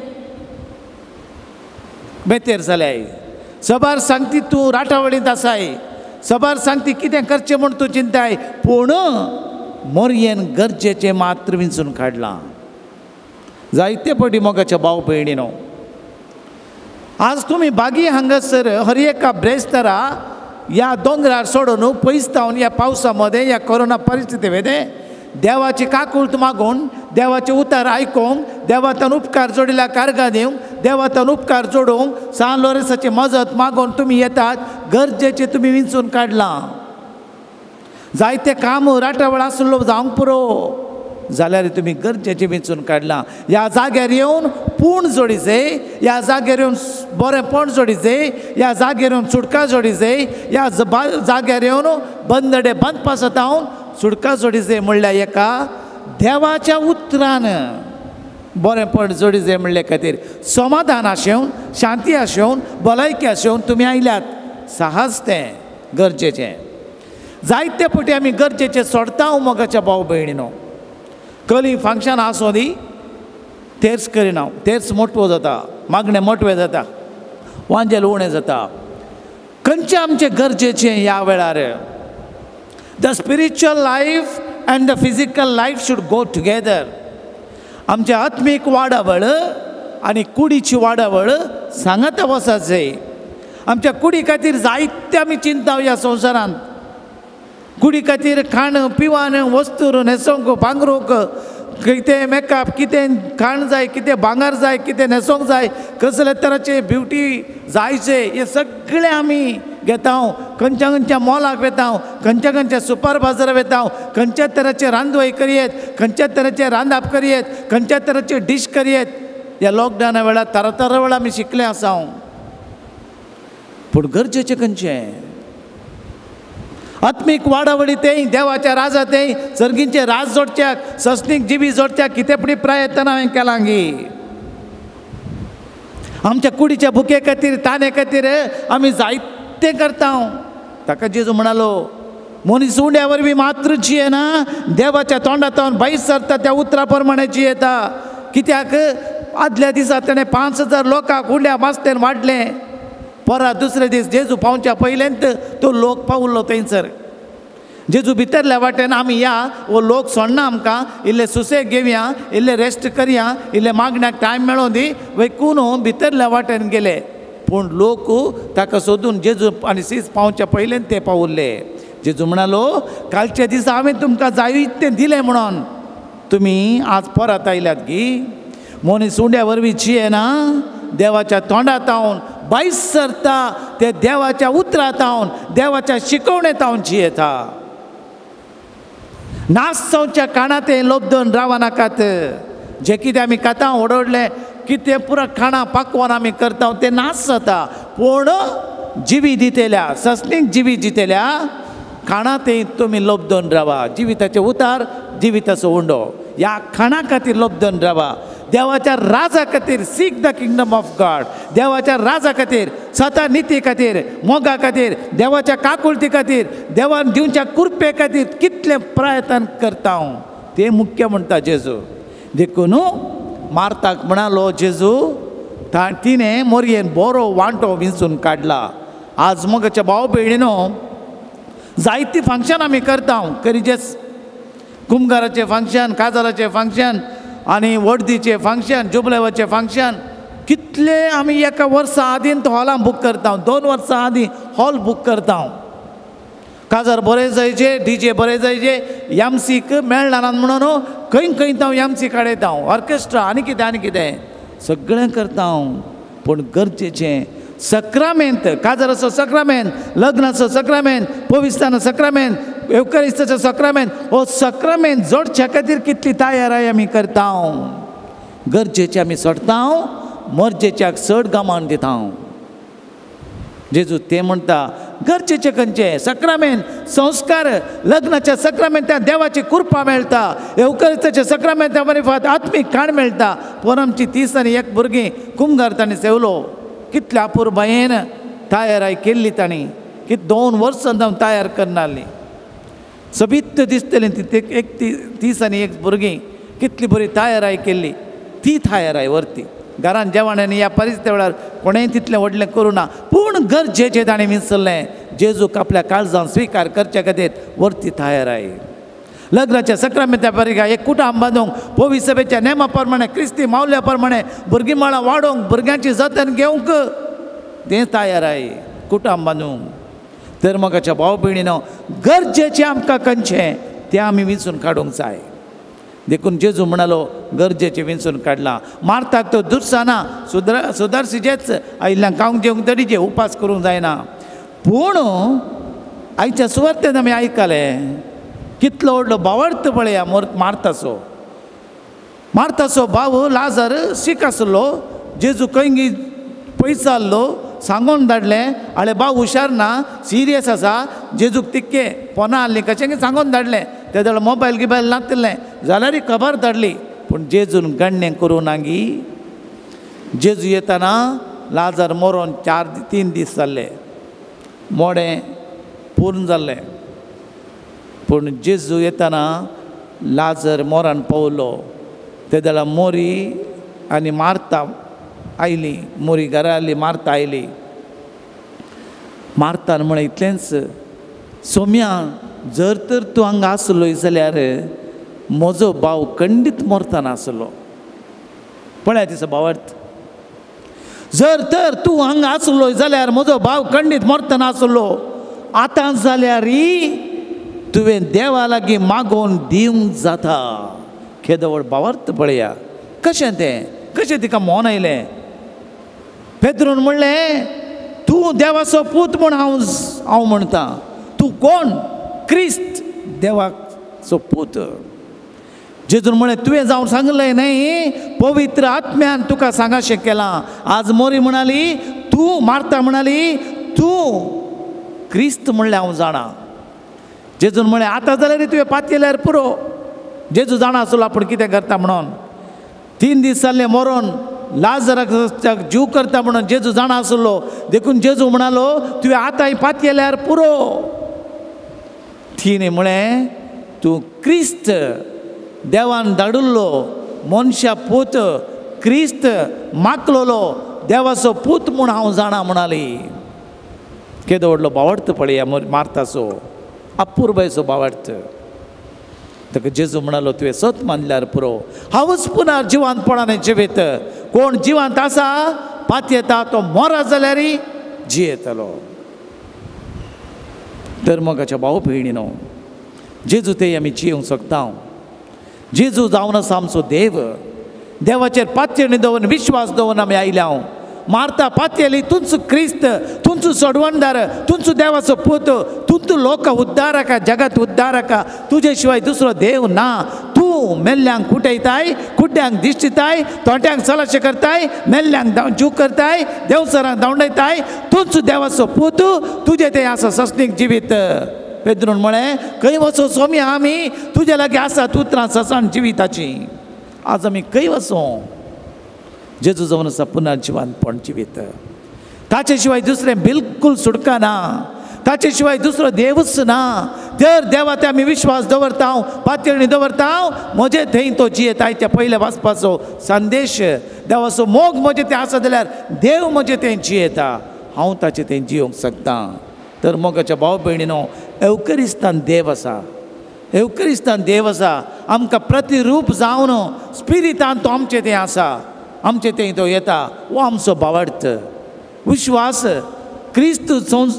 बेतेर जाल्याय सबार सांगती तूं राटावळींत आसाय सबार सांगती कितें करचें म्हूण तूं चिंताय पूण मोरयेन गरजेचें मात्र विंचून काडलां जायते पटी मोगाच्या भाव भयणीनो आज तुमी बागी हांगासर हर एका ब्रेस्तारा या दोंगरार सोडून पयस जावन या पावसामध्ये या कोरोना परिस्थिती मध्ये देवाची काकुळत मागून देवाचे उतार आयकूंक देवातान उपकार जोडिल्ल्या कारगा दिवंक देवातान उपकार जोडूंक सान लोरेसाची मजत मागून तुमी येतात गरजेचे तुमी विंचून काडलां जायते काम राटावळ आसलो जावंक पुरो जाल्यार तुमी गरजेचे वेंचून काडलां ह्या जाग्यार येवन पूण जोडिचे ह्या जाग्यार येवन बरेंपण जोडिचे ह्या जाग्यार येवन सुटका जोडिचे ह्या जाग्यार येवन बंदडे बंद पासतावन सुटका जोडिचे म्हणल्यार एका देवाच्या उतरान बरेंपण जोडिचे म्हणले खातीर समाधान आशेवन शांती आशेवन भलायकी आशेवन तुमी आयल्यात साहस तें गरजेचें जायते पटी आमी गरजेचें सोडता मोगाच्या भाव भयणीनो कली फंक्शन आसो दी तेर्स करिना तेर्स मोठवो जाता मागणें मोठवें जाता वांजेल उणें जाता खंयचें आमचें गरजेचें ह्या वेळार the spiritual life end the physical life should go together आमचें आत्मीक वाडावळ आनी कुडीची वाडावळ सांगत वचाचें आमच्या कुडी खातीर जायते आमी चिंता ह्या संवसारांत कुडी खातीर खाण पिवान वस्तू न्हेसोंक भांगरूंक कितें मेकअप कितें खाण जाय कितें भांगर जाय कितें न्हेसोंक जाय कसले तराचे ब्युटी जायचे हे सगळे आमी घेता खंयच्या खंयच्या मॉलाक वेता खंयच्या खंयच्या सुपर बाजाराक वेता खंयच्या तराचे रांदवय करयेत खंयच्या तराचे रांदप करयेत खंयच्या तराचे डिश करयेत ह्या लॉकडावना वेळार तरातरा वेळा आमी शिकले आसा पूण गरजेचें खंयचें आत्मीक वाडावडी तें देवाच्या राजा तें सर्गींचे राज जोडच्याक सस्तीक जिवी जोडच्याक कितें पडी प्रयत्न हांवें केला गी आमच्या कुडीच्या भुके खातीर ताने खातीर आमी जायते करता ताका जेजू म्हणालो मनीस उंड्या वरवीं मात्र जियेना देवाच्या तोंडांतल्यान भायर सरता त्या उतरा प्रमाणे जियेता कित्याक आदल्या दिसा ताणें 5000 लोकांक उंड्या मास्तेन वाडले परत दुसरे दीस जेजू पावच्या पयलेंत तो लोक पावलो थंयसर जेजू भितरल्या वाटेन आमी या वो लोक सोडना आमकां इल्ले सुसेग घेवया इल्ले रेस्ट करया इल्ले मागण्याक टायम मेळों दी वयकून भितरल्या वाटेन गेले पूण लोक ताका सोदून जेजू आनी सीस पावच्या पयलें ते पावुल्ले जेजू म्हणालो कालच्या दिसा हांवें तुमकां जायतें दिलें म्हणून तुमी आज परत आयल्यात गी मनीस उंड्या वरवीं जियेना देवाच्या तोंडांत आवन भायर सरता ते देवाच्या उतरांत आवन देवाच्या शिकवणेंत आवन जियेता नास जावच्या काणां तें लोबदोन रावा नाकात जे कितें आमी खाता ओडोडलें कितें पुरो खाणां पाकवान आमी करता तें नास जाता पूण जिवी दितेल्या सस्तीक जिवी दितेल्या खाणां तें तुमी लोबदोन रावा जिविताचे उतार जिविताचो उंडो ह्या खाणा खातीर लोबदोन रावा देवाच्या राजा खातीर sick the kingdom of God देवाच्या राजा खातीर सता निती खातीर मोगा खातीर देवाच्या काकुळती खातीर देवान दिवच्या कृपे खातीर कितले प्रयत्न करता ते मुख्य म्हणटा जेजू देखून मार्ताक म्हणालो जेजू तिणें मोरयेन बरो वांटो विंचून काडला आज मोगाच्या भाव भयणीनो जायती फंक्शन आमी करता करीजेस कुंभाराचें फंक्शन काजराचें फंक्शन आनी वर्दीचें फंक्शन जुबलेवाचें फंक्शन कितले आमी एका वर्सा आदीं हॉलां बूक करता 2 वर्सां आदीं हॉल बूक करता काजार बरें जायचे डीजे बरें जायचे एमसीक मेळना म्हणून खंय खंय हांव एमसी काडयता ऑर्केस्ट्रा आनी कितें सगळें करता पूण गरजेचें सक्रामेंत काजाराचो सक्रामेंत लग्नाचो सक्रामेंत पवित्राचो सक्रामेंत एवकरिस्ताचो सक्रमेंत हो सक्रमेंत जोडच्या खातीर कितली तयारी आमी करता गरजेचे आमी सोडता मरजेच्याक चड गमान दिता जेजू ते म्हणटा गरजेचे खंयचे सक्रमेंत संस्कार लग्नाच्या सक्रमेंतान देवाची कृपा मेळटा एवकरिस्ताच्या सक्रमेंता बरें आत्मीक खाण मेळटा परमची 30 आनी 1 भुरगीं कुंभार ताणें सेवलो कितल्या अपुरबायेन तयारी केल्ली ताणी कित 2 वर्सां जावन तयार करनासली सबित्त दिसतलें ती 30 आनी 1 भुरगीं कितली बरी तयारी केल्ली ती तयारी व्हरती घरान जेवण आनी ह्या परिस्थिती वेळार कोणेंय तितलें व्हडलें करूं ना पूण गरजेचें ताणें विसरलें जेजूक आपल्या काळजांत स्विकार करचे खातीर व्हरती तयारी लग्नाच्या सक्रमेंता परिगा एक कुटुंब बांदूंक पवित्र सभेच्या नेमा प्रमाणे क्रिस्ती मावल्या प्रमाणे भुरगीं मळां वाडोवंक भुरग्यांची जतन घेवंक तें तयारी कुटुंब बांदूंक तर मोगाच्या भाव भयणीनो गरजेचें आमकां खंयचें तें आमी विंचून काडूंक जाय देखून जेजू म्हणालो गरजेचें विंचून काडलां मार्ताक तो दुरसाना सुदारसीचेच आयिल्ल्यांक खावंक जेवंक तडीचे उपास करूंक जायना पूण आयच्या सुवातेन आमी आयकलें कितलो व्हडलो भावार्थ पळया मार्ताचो भाव लाजर सीक आसलो जेजू खंय पयस आसलो सांगून धाडलें आळे भाव हुशार ना सिरियस आसा जेजूक तिक्के पोना आहली कशें सांगून धाडलें ते जाल्यार मोबायल गिबायल नासलें जाल्यार खबर धाडली पूण जेजून गण्य करूं नागी जेजू येताना लाजर मरोन 3 दीस जाल्ले मोडें पूर्ण जाल्लें पूण जेजू येताना लाजर मोरान पावलो ते जाल्यार मोरी आनी मार्ता आयली मोरी घरा आयली मार्ता आयली मार्तान म्हळें इतलेंच सोम्या जर तर तूं हांगा आसलोय जाल्यार म्हजो भाव खंडीत मरता नासलो पळय तिचो भावार्थ जर तर तूं हांगा आसलोय जाल्यार म्हजो भाव खंडीत मरता नासलो आतां जाल्यार तुवें देवा लागीं मागोवन दिवंक जाता केदो व्हड भावार्थ पळया कशें तें कशें तिका मोन आयलें पेद्रून म्हणलें तूं देवाचो पूत म्हूण हांव म्हणटा तूं कोण क्रिस्त देवाचो पूत जेजून म्हळें तुवें जावन सांगलें न्हय पवित्र आत्म्यान तुका सांगाशें केलां आज मोरी म्हणाली तूं मार्ता म्हणाली तूं क्रिस्त म्हणलें हांव जाणा जेजून म्हळें आतां जाल्यार तुवें पातयल्यार पुरो जेजू जाणा आसलो आपूण कितें करता म्हणून 3 दीस जाल्ले मरोन लाजराक जीव करता म्हणून जेजू जाणा आसलो देखून जेजू म्हणालो तुवें आतां पातयल्यार पुरो तिणें म्हळें तूं क्रिस्त देवान धाडिल्लो मनशा पूत क्रिस्त मागलोलो देवाचो पूत म्हूण हांव जाणा म्हणाली केदो व्हडलो भावार्थ पळया मार्ताचो अपुर्बायचो भावार्थ ताका जेजू म्हणालो तुवें सत मानल्यार पुरो हांवच पुना जिवांतपणान जिवेत कोण जिवांत आसा पातयेता तो मोरा जाल्यार जियेतलो तर मोगाच्या भाव भयणीनो जेजू ते आमी जियोंक शकता जेजू जावन आसा आमचो देव देवाचेर पातयेणी दवरून विश्वास दवरून आमी आयल्या मार्ता पातयेली तुमचो क्रिस्त तुमचो सोडवणदार तुमचो देवाचो पूत तुमचो लोक उद्धारक जगत उद्धारक तुजे शिवाय दुसरो देव ना तूं मेल्ल्यांक कुटयताय कुड्ड्यांक दिश्टिताय तोट्यांक सलाशे करताय मेल्ल्यांक जीव करताय देवसरांक धांवडयताय तुमचो देवाचो पूत तुजे ते आसा सस्तीक जिवीत पेद्रून म्हळें खंय वचो सोम्या आमी तुजे लागीं आसात उतरां ससाण जिविताची आज आमी खंय वचो जेजू जावन आसा पुनर्जिवानपण जिवीत ताचे शिवाय दुसरें बिलकुल सुटका ना ताचे शिवाय दुसरो देवच ना तर देवा ते आमी विश्वास दवरता पातयेणी दवरता म्हजे थंय तो जियेताय त्या पयल्या वाचपाचो संदेश देवाचो मोग म्हजे ते आसा जाल्यार देव म्हजे थंय जियेता हांव ताचे थंय जियोंक शकता तर मोगाच्या भाव भयणीनो एवकरिस्तान देव आसा एवकरिस्तान देव आसा आमकां प्रतिरूप जावन स्पिरितान तो आमचे थंय आसा आमचे थंय तो येता हो आमचो भावार्थ विश्वास क्रिस्त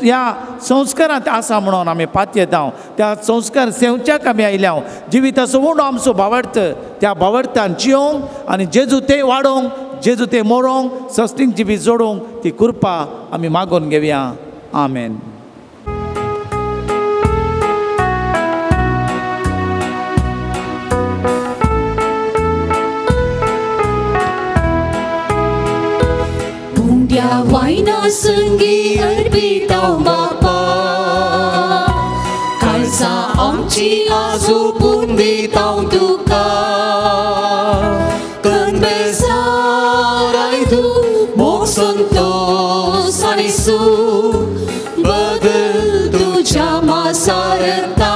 ह्या संस्कारांत आसा म्हणून आमी पातयेता त्या संस्कार सेवच्याक आमी आयल्या जिविताचो उंडो आमचो भावार्थ त्या भावार्थान जियोंक आनी जेजू ते वाडोवंक जेजू ते मरोवंक सस्तीक जिवीत जोडूंक ती कृपा आमी मागून घेवया आमेन मोठ्या वायना संगी अर्पीत हांव बापा काळजा आमची आजोपून दित हांव तुका कणबेसार तूं मोग संतोष आनी सूख बदल तुज्या मासारता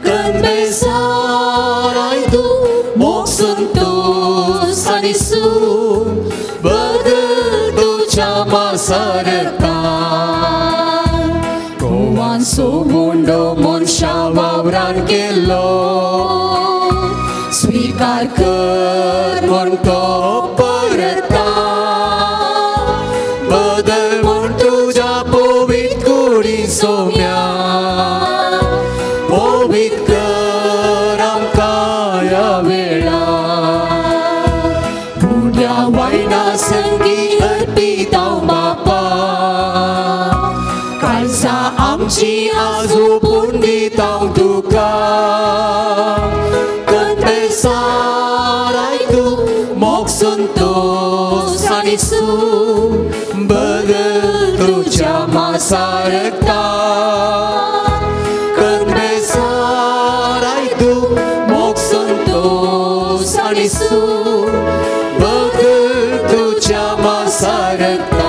कणबेसार तूं मोग संतोष आनी सूख बदल तुज्या मासारता गोवांचो मुंडो मनशा वावरान गेलो स्वीकार कर म्हण तो परता बदल म्हण तुज्या पवित्र कुडी सोम्या पवित्र कर आमकां ह्या वेळार मोठ्या वायना संगी अर्पीत हांव बापा काळजा आमची आजोपून दित हांव तुका संतोष आनी सूख बदल तुज्या मासारता कणबेसार तूं मोग संतोष आनी सूख बदल तुज्या मासारता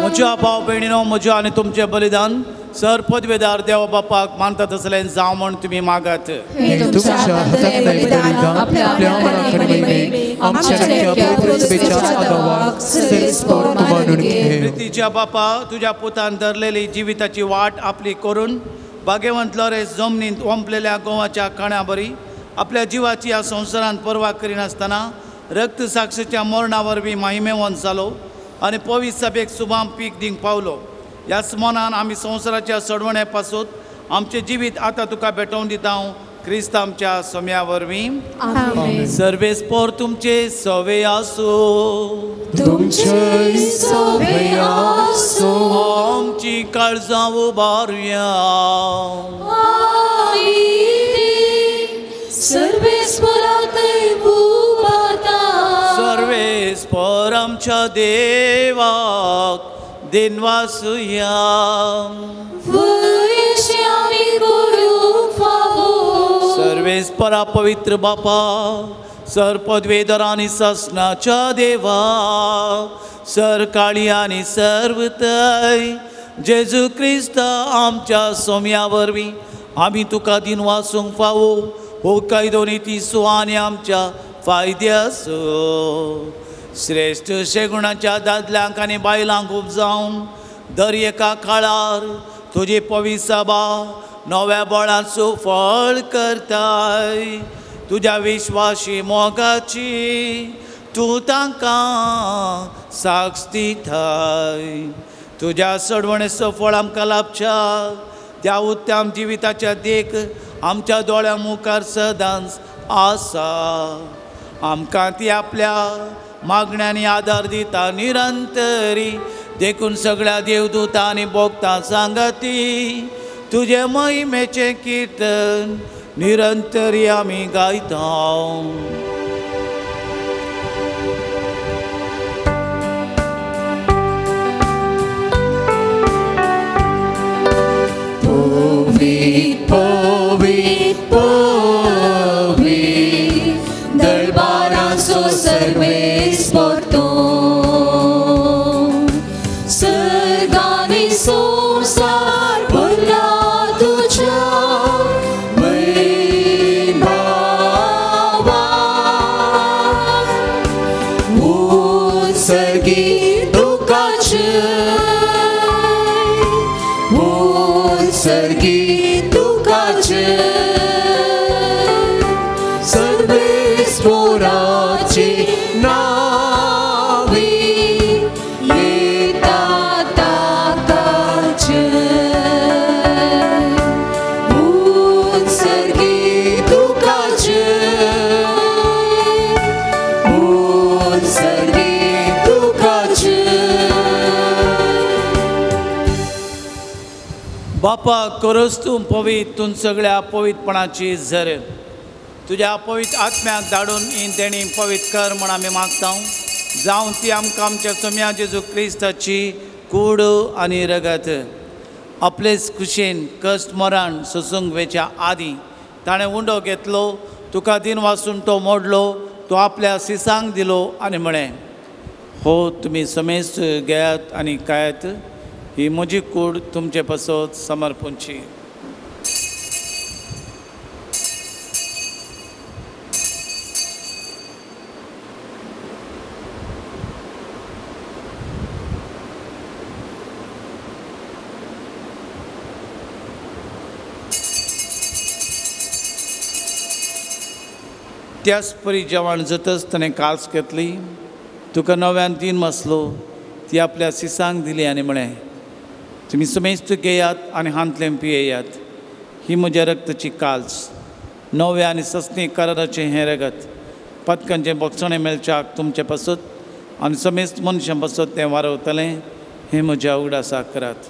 म्हज्या भाव भयणीनो म्हज्या आनी तुमचें बलिदान सर पदवेदार देवा बापाक मानता तसलें जावं म्हण तुमी मागात तुमच्या हातांतलें बलिदान आपल्या मनाकडे महिमे आमच्या रक्त्या पवित्रतेच्या आदाराक सरीसपर मानून घे प्रितीच्या बापा तुज्या पुतान धरलेली जिविताची वाट आपली करून भाग्यवंत लॉरेन्स जमनींत ओंपलेल्या गोवाच्या काण्या बरी आपल्या जिवाची ह्या संवसारांत पर्वा करिनासतना रक्त साक्षीच्या मरणा वरवीं महिमेवंत जालो आनी पवित्र सभेक सुभाम पीक दिवंक पावलो ह्याच मनान आमी संवसाराच्या सडवणे पासून आमचें जिवीत आतां तुका भेटोवन दिता हांव क्रिस्त आमच्या सोम्या वरवीं सर्वेस्पर तुमचे सवे आसूं तुमचे सवे आसूं आमची काळजां उबारुया सर्वेस्परांतय उबारता सर्वेस्पर आमच्या देवाक दिनवासुया सर्वेस्परा पवित्र बापा सर पदवेदार आनी ससनाच्या देवा सर काळी आनी सर्वतय जेजू क्रिस्त आमच्या सोम्या वरवीं आमी तुका दिनवासूंक फावो हो कायदो निती सो आनी आमच्या फायद्याचो श्रेष्ठ शेगुणाच्या दादल्यांक आनी बायलांक उपजावन दर एका काळार तुजी पवित्र सभा नव्या बळाचो फळ करताय तुज्या विश्वासी मोगाची तूं तांकां साक्ष दिताय तुज्या सडवणेचो फळ आमकां लाभच्या त्या उत्तम जिविताच्या देख आमच्या दोळ्या मुखार सदांच आसा आमकां ती आपल्या मागण्यांनी आदार दिता निरंतरी देखून सगळ्या देवदूतां आनी भोगतां सांगाती तुजे महिमेचें कीर्तन निरंतरी आमी गायता पवित्र पवित्र पवित्र दरबाराचो सर्वेस्पर सर्गानी संसार भरला तुज्या सर्गी दुखाचे सर्गी दुखाचे सर्वेस्पराची नावी येता ताकाचे सर्गी दुखाचे सर्गी दुखाचे बापा करोस तूं पवित्र तूं सगळ्या पवित्रपणाची झर तुज्या पवित्र आत्म्याक धाडून तेणी पवित्र कर म्हण आमी मागता जावं ती आमकां आमच्या सोम्या जेजू क्रिस्ताची कूड आनी रगत आपलेच खुशेन कश्ट मरण सोसूंक वेच्या आदीं ताणें उंडो घेतलो, तुका दिन वाचून तो मोडलो, तो आपल्या सिसांक दिलो आनी म्हळें, हो तुमी समेस्त घेयात आनी खायात, ही म्हजी कूड तुमचे पासत समर्पूंची. त्याच परी जेवण जातच ताणें काल्स घेतली, तुका नव्यान दिन मासलो, ती आपल्या सिसांक दिली आनी म्हळें, तुमी समेस्त घेयात आनी हांतलें पियेयात, ही म्हज्या रक्ताची काल्स, नव्या आनी सस्ती कराराचें हें रगत, पदकांचें बोगसणें मेळच्याक तुमचे पासत आनी समेस्त मनशां पासत तें वारवतलें, हें म्हज्या उगडासाक करात.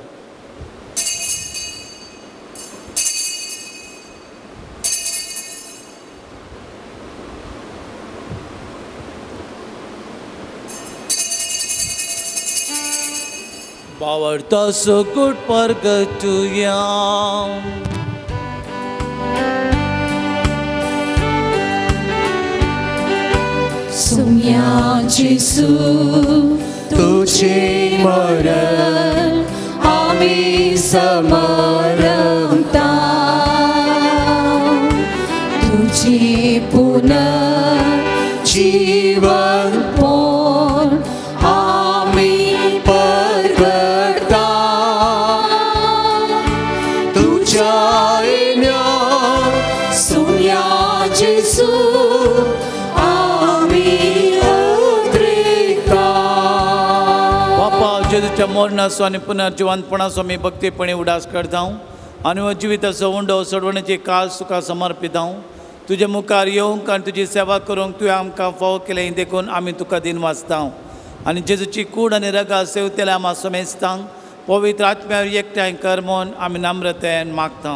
Bawarta so good pargatuya Sumya Jesu तुझे मरण आम्ही समरमता तुझे पुनर्जीवन पोर आम्ही परगटा तुझ्या येण्यार सुम्या जेसू आम्ही उद्रिकता. बापा जेजूच्या मरणाचो आनी पुनर्जिवंतपणाचो मी भक्तीपणी उडास करता आनी हो जिविताचो उंडो सोडवण्याची काळ तुका समर्पिता. तुजे मुखार येवंक आनी तुजी सेवा करूंक तुवें आमकां फावो केलें हें देखून आमी तुका दिन वाचता आनी जेजूची कूड आनी रगा सेवतेल्या आमा समेस्तांक पवित्र आत्म्यार एकठांय कर म्हूण आमी नम्रतेन मागता.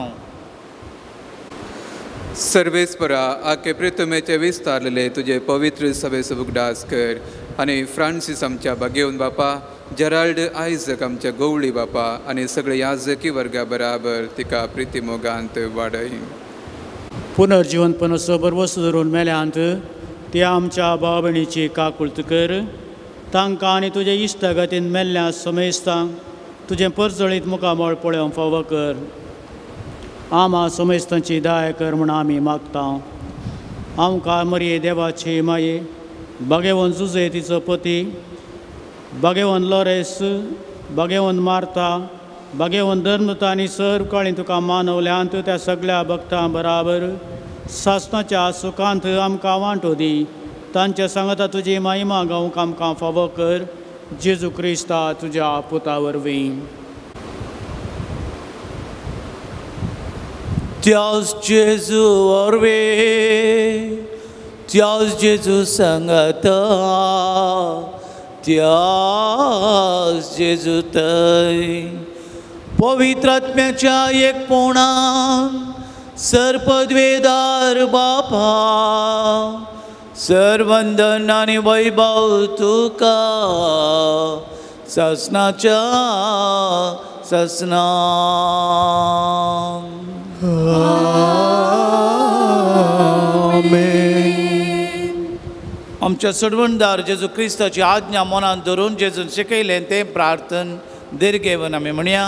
सर्वेस्परा आखे प्रितमेचे विस्तारलेले तुझे पवित्र सभेचो उगडास कर आनी फ्रांसीस आमच्या बागेवन बापा, जेराल्ड आयजक आमच्या गवळी बापा आनी सगळे याजकी वर्गा बराबर तिका प्रितीमोगांत वाडय. पुनर्जिवंतपणाचो बरवस धरून मेल्यांत त्या आमच्या भाव भयणीची काकुळत कर. तांकां आनी तुजे इश्टगतीन मेल्ल्या समेस्तांक तुजें परजळीत मुखामळ पळोवंक फावो कर. आमा समेस्तांची दाय कर म्हूण आमी मागता. आमकां मरये देवाची माये, बागेवन जुजे तिचो पती, बागेवन लॉरेस, बागेवन मार्ता, बागेवन धर्मता आनी सर्व काळी तुका मानवल्यांत त्या सगळ्या भक्तां बराबर सासणाच्या सुखांत आमकां वांटो दी. तांच्या सांगता तुजी महिमा गावंक आमकां फावो कर. जेजू क्रिस्ता तुज्या पुता वरवीं. त्याच जेजू वरवीं, त्याच जेजू सांगता, त्याच जेजू थंय पवित्र आत्म्याच्या एकपणान सरपदवेदार बापा, सर्वंदन आनी वैभव तुका ससनाच्या ससना. आमच्या सडवणदार जेजू क्रिस्ताची आज्ञा मनात धरून जेजून शिकयलें तें प्रार्थन दीर्घेवन आमी म्हणया.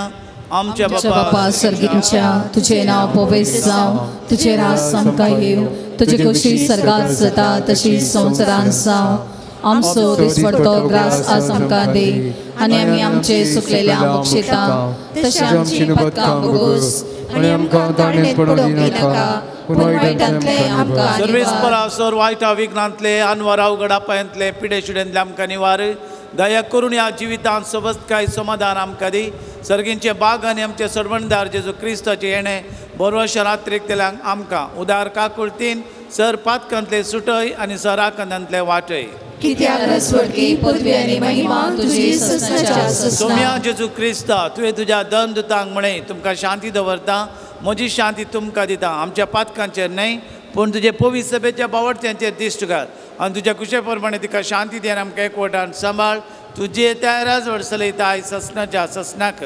आमच्या बापा सर्गींच्या तुझे नाव पवित्र जावं, तुझे राज आमकां येवं, तुजी कशी सर्गात जाता तशी संवसारांत जावं. आमचो दिसपडटो ग्रास आज आमकां दे आनी आमी आमचे सुकलेल्या बक्षिता तशें आमची पदकां बोगोस आनी आमकां दाणेत पडोवंक दिनाका पूण वायटांतले आमकां सर्वेस्परा सर वायटा विघ्नांतले अनवरा उगडापांतले पिडे शिडेंतले आमकां निवार. दया करून ह्या जिवितांत सबस्काय समाधान आमकां दी. सर्गींचे बाग आनी आमचे सडवणदार जेजू क्रिस्ताचे येणे बरोवशा रात्रीक तेल्यांक आमकां उदार काकुळतीन सर पातकांतले सुटय आनी सर आकांतांतले वाटय. कित्याक रसवडकी पदवी आनी महिमा तुजी ससनाच्या ससना. सोम्या जेजू क्रिस्ता तुवें तुज्या दंदुतांक म्हणय तुमकां शांती दवरता, म्हजी शांती तुमकां दिता. आमच्या पातकांचेर न्हय पूण तुजे पवित्र सभेच्या बावडच्यांचेर दिश्ट घाल आनी तुज्या कुशे प्रमाणे तिका शांती दियान आमकां एकवटान सांबाळ. तुजी तयाराज वडसलयता आयज ससनाच्या ससनाक.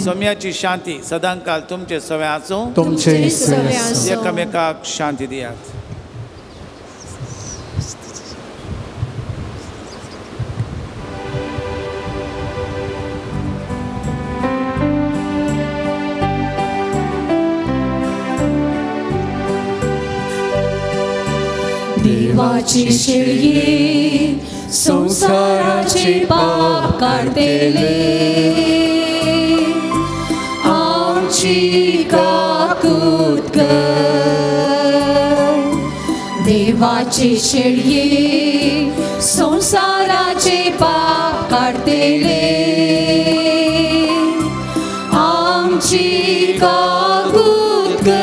सोम्याची शांती सदांकाल तुमचे सवे आसूं. तुमचे सवे एकामेकाक शांती दियात. देवाची शेळये संसाराचे पाप काढतेले आमची काकूत कर. देवाची शेळये संसाराचे पाप काढतेले आमची काकूत कर.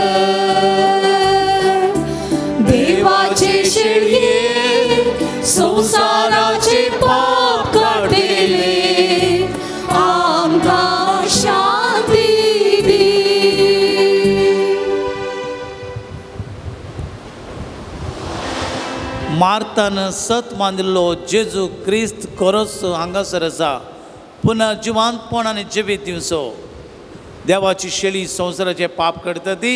देवाचे शेळये संसाराचे पाप काढतेले आमकां शांती दी. मार्तान सत मांदिल्लो जेजू क्रिस्त खरोच हांगासर आसा. पुन्हा जिवंतपण आनी जिवीत दिवचो. देवाची शेळी संवसाराचे पाप करता ती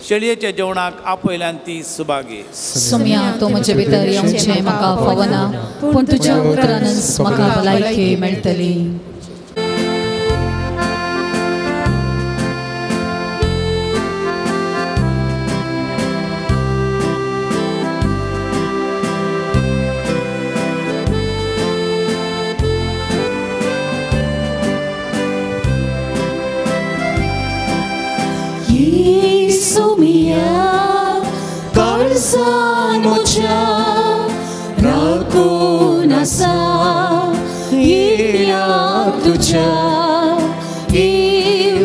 शेळयेच्या जेवणाक आपयल्यान ती सुभागी. सोम्या तो म्हजे भितर येवचें म्हाका फावना पूण तुज्या उतरानच म्हाका भलायकी मेळटली. काळजान म्हज्या राखून आसा येया तुज्या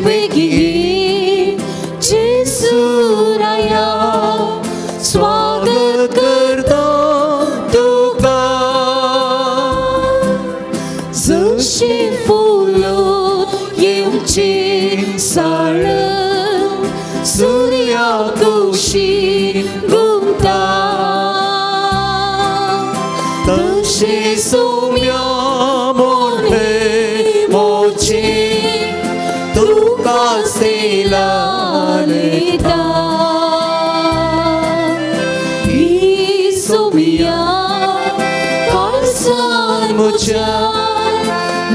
बेगीन जेजू राया स्वागत करता तुका. जशें फुलो येवचें साळ सूर्या कुशीन घुमता तशें सोम्या मोठे मोचे तुका सेलान येता. ही सोम्या काळजान म्हज्या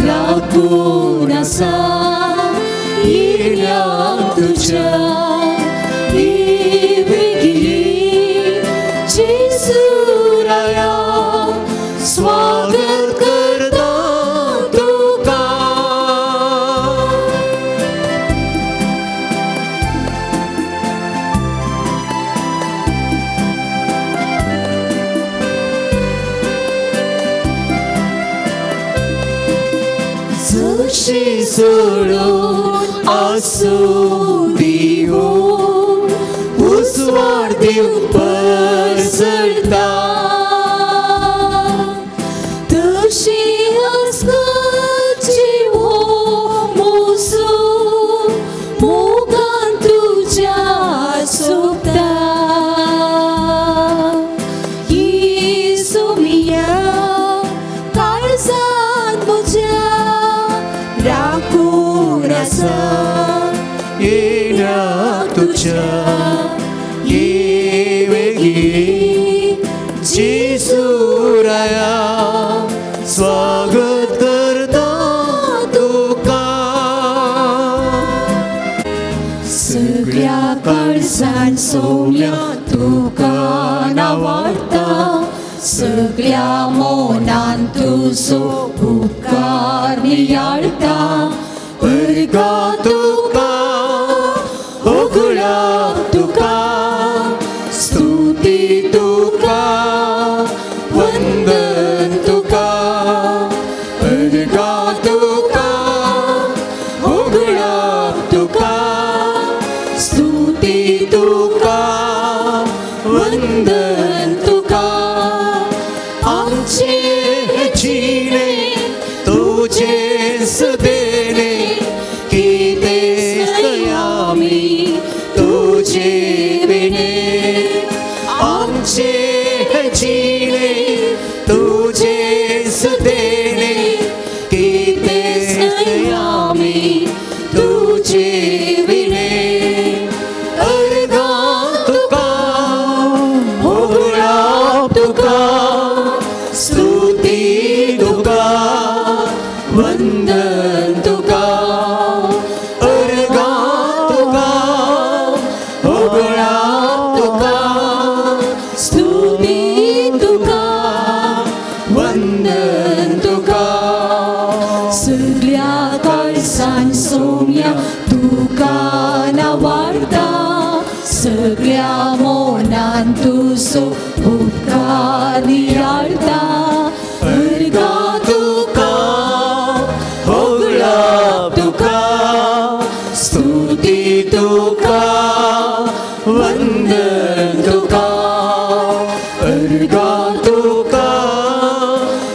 राखून आसा येया तुज्या जेजू राया स्वागत करता तुका. जशें सोडून आसूं दिवो उसवार दिव परसळटा तशी हसकाची हो मोसू मोगान तुज्या सोपता. ही सोमिया काळजान म्हज्या राखून आसा येया तुज्या जेजू राया स्वागत करता तुका. सगळ्या काळजान सोम्या तुका नावाडटा सगळ्या मोनान तुजो उपकार नियाळटा. परगा तुका ओगळा तुका स्तुती तुका वंदन तुका. परगा तुका ओगळा तुका स्तुती तुका वंदन तुका. आमचे जिणे तुजे सुदेणे कितें वंदन तुका अर्गा तुका होगळा तुका स्तुती तुका वंदन तुका सगळ्या काळजान सोम्या तुका नावाडता सगळ्या मोनान तुजो उपकार नियाळता अर्गा तुका होगळा तुका स्तुती तुका वंदन तुका अर्गा तुका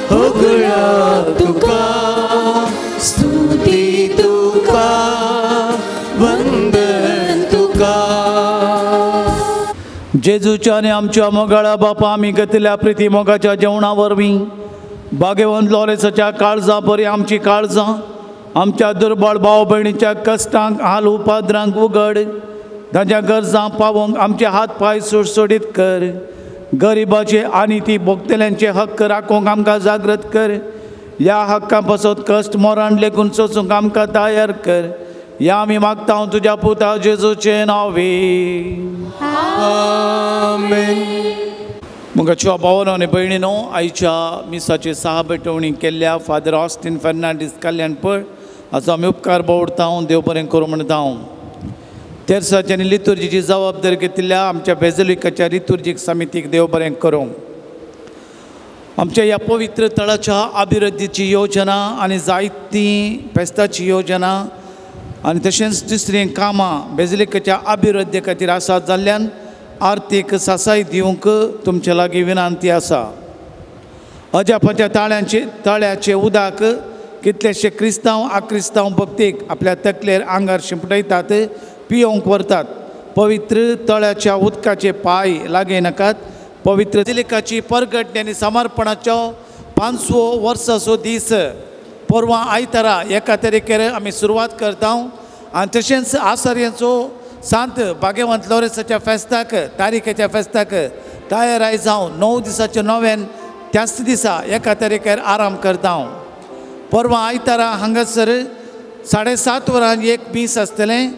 होगळा तुका स्तुती तुका वंदन तुका जेजूच्या आणि आमच्या मोगाळा बापा आमी घेतल्या प्रिती मोगाच्या जेवणा वरवीं भाग्यवंत लॉरेन्साच्या काळजा बरी आमची काळजां आमच्या दुर्बळ भाव भयणीच्या कश्टांक हाल उपाद्रांक उगड ताच्या गरजां पावोवंक आमचे हात पाय सुटसुटीत कर गरिबाचे आनी ती भोगतेल्यांचे हक्क राखोवंक आमकां जागृत कर ह्या हक्कां पासत कश्ट मोरान लेगून सोसूंक आमकां तयार कर या आमी मागता हांव तुज्या पुता जेजूचे नांवे आमेन. मुगाच्या भावानो आनी भयणीनो आयच्या मिसाची साहबेटवणी केल्ल्या फादर ऑस्टीन फर्नांडीस कल्याणपळ हाचो आमी उपकार बावडटा हांव देव बरें करूं म्हणटा हांव तेरसाची आनी लितुर्जीची जबाबदारी घेतिल्ल्या आमच्या बेझलिकाच्या लितुर्जीक समितीक देव बरें करूं आमच्या ह्या पवित्र तळाच्या अभिवृद्धीची योजना आनी जायतीं फेस्ताची योजना आनी तशेंच दुसरीं कामां बेझलिकाच्या अभिवृद्धी खातीर आसात जाल्ल्यान आर्थीक सासाय दिवंक तुमचे लागीं विनंती आसा अजापाच्या तळ्याचे उदक कितलेशे क्रिस्तांव अक्रिस्तांव भक्तीक आपल्या तकलेर आंगार शिंपडयतात पियोवंक व्हरतात पवित्र तळ्याच्या उदकाचे पाय लागय नाकात पवित्र बेझलिकाची परगटणी आनी समर्पणाचो 500 वर्साचो दीस परवां आयतारा 1 तारखेर आमी सुरवात करता आनी तशेंच आसार्यांचो सांत भाग्यवंत लॉरेन्साच्या फेस्ताक तारीखेच्या फेस्ताक तयाराय जावन 9 दिसाचे नव्यान त्याच दिसा 1 तारखेर आराम करता हांव परवां आयतारा हांगासर 7:30 वरां एक मीस आसतलें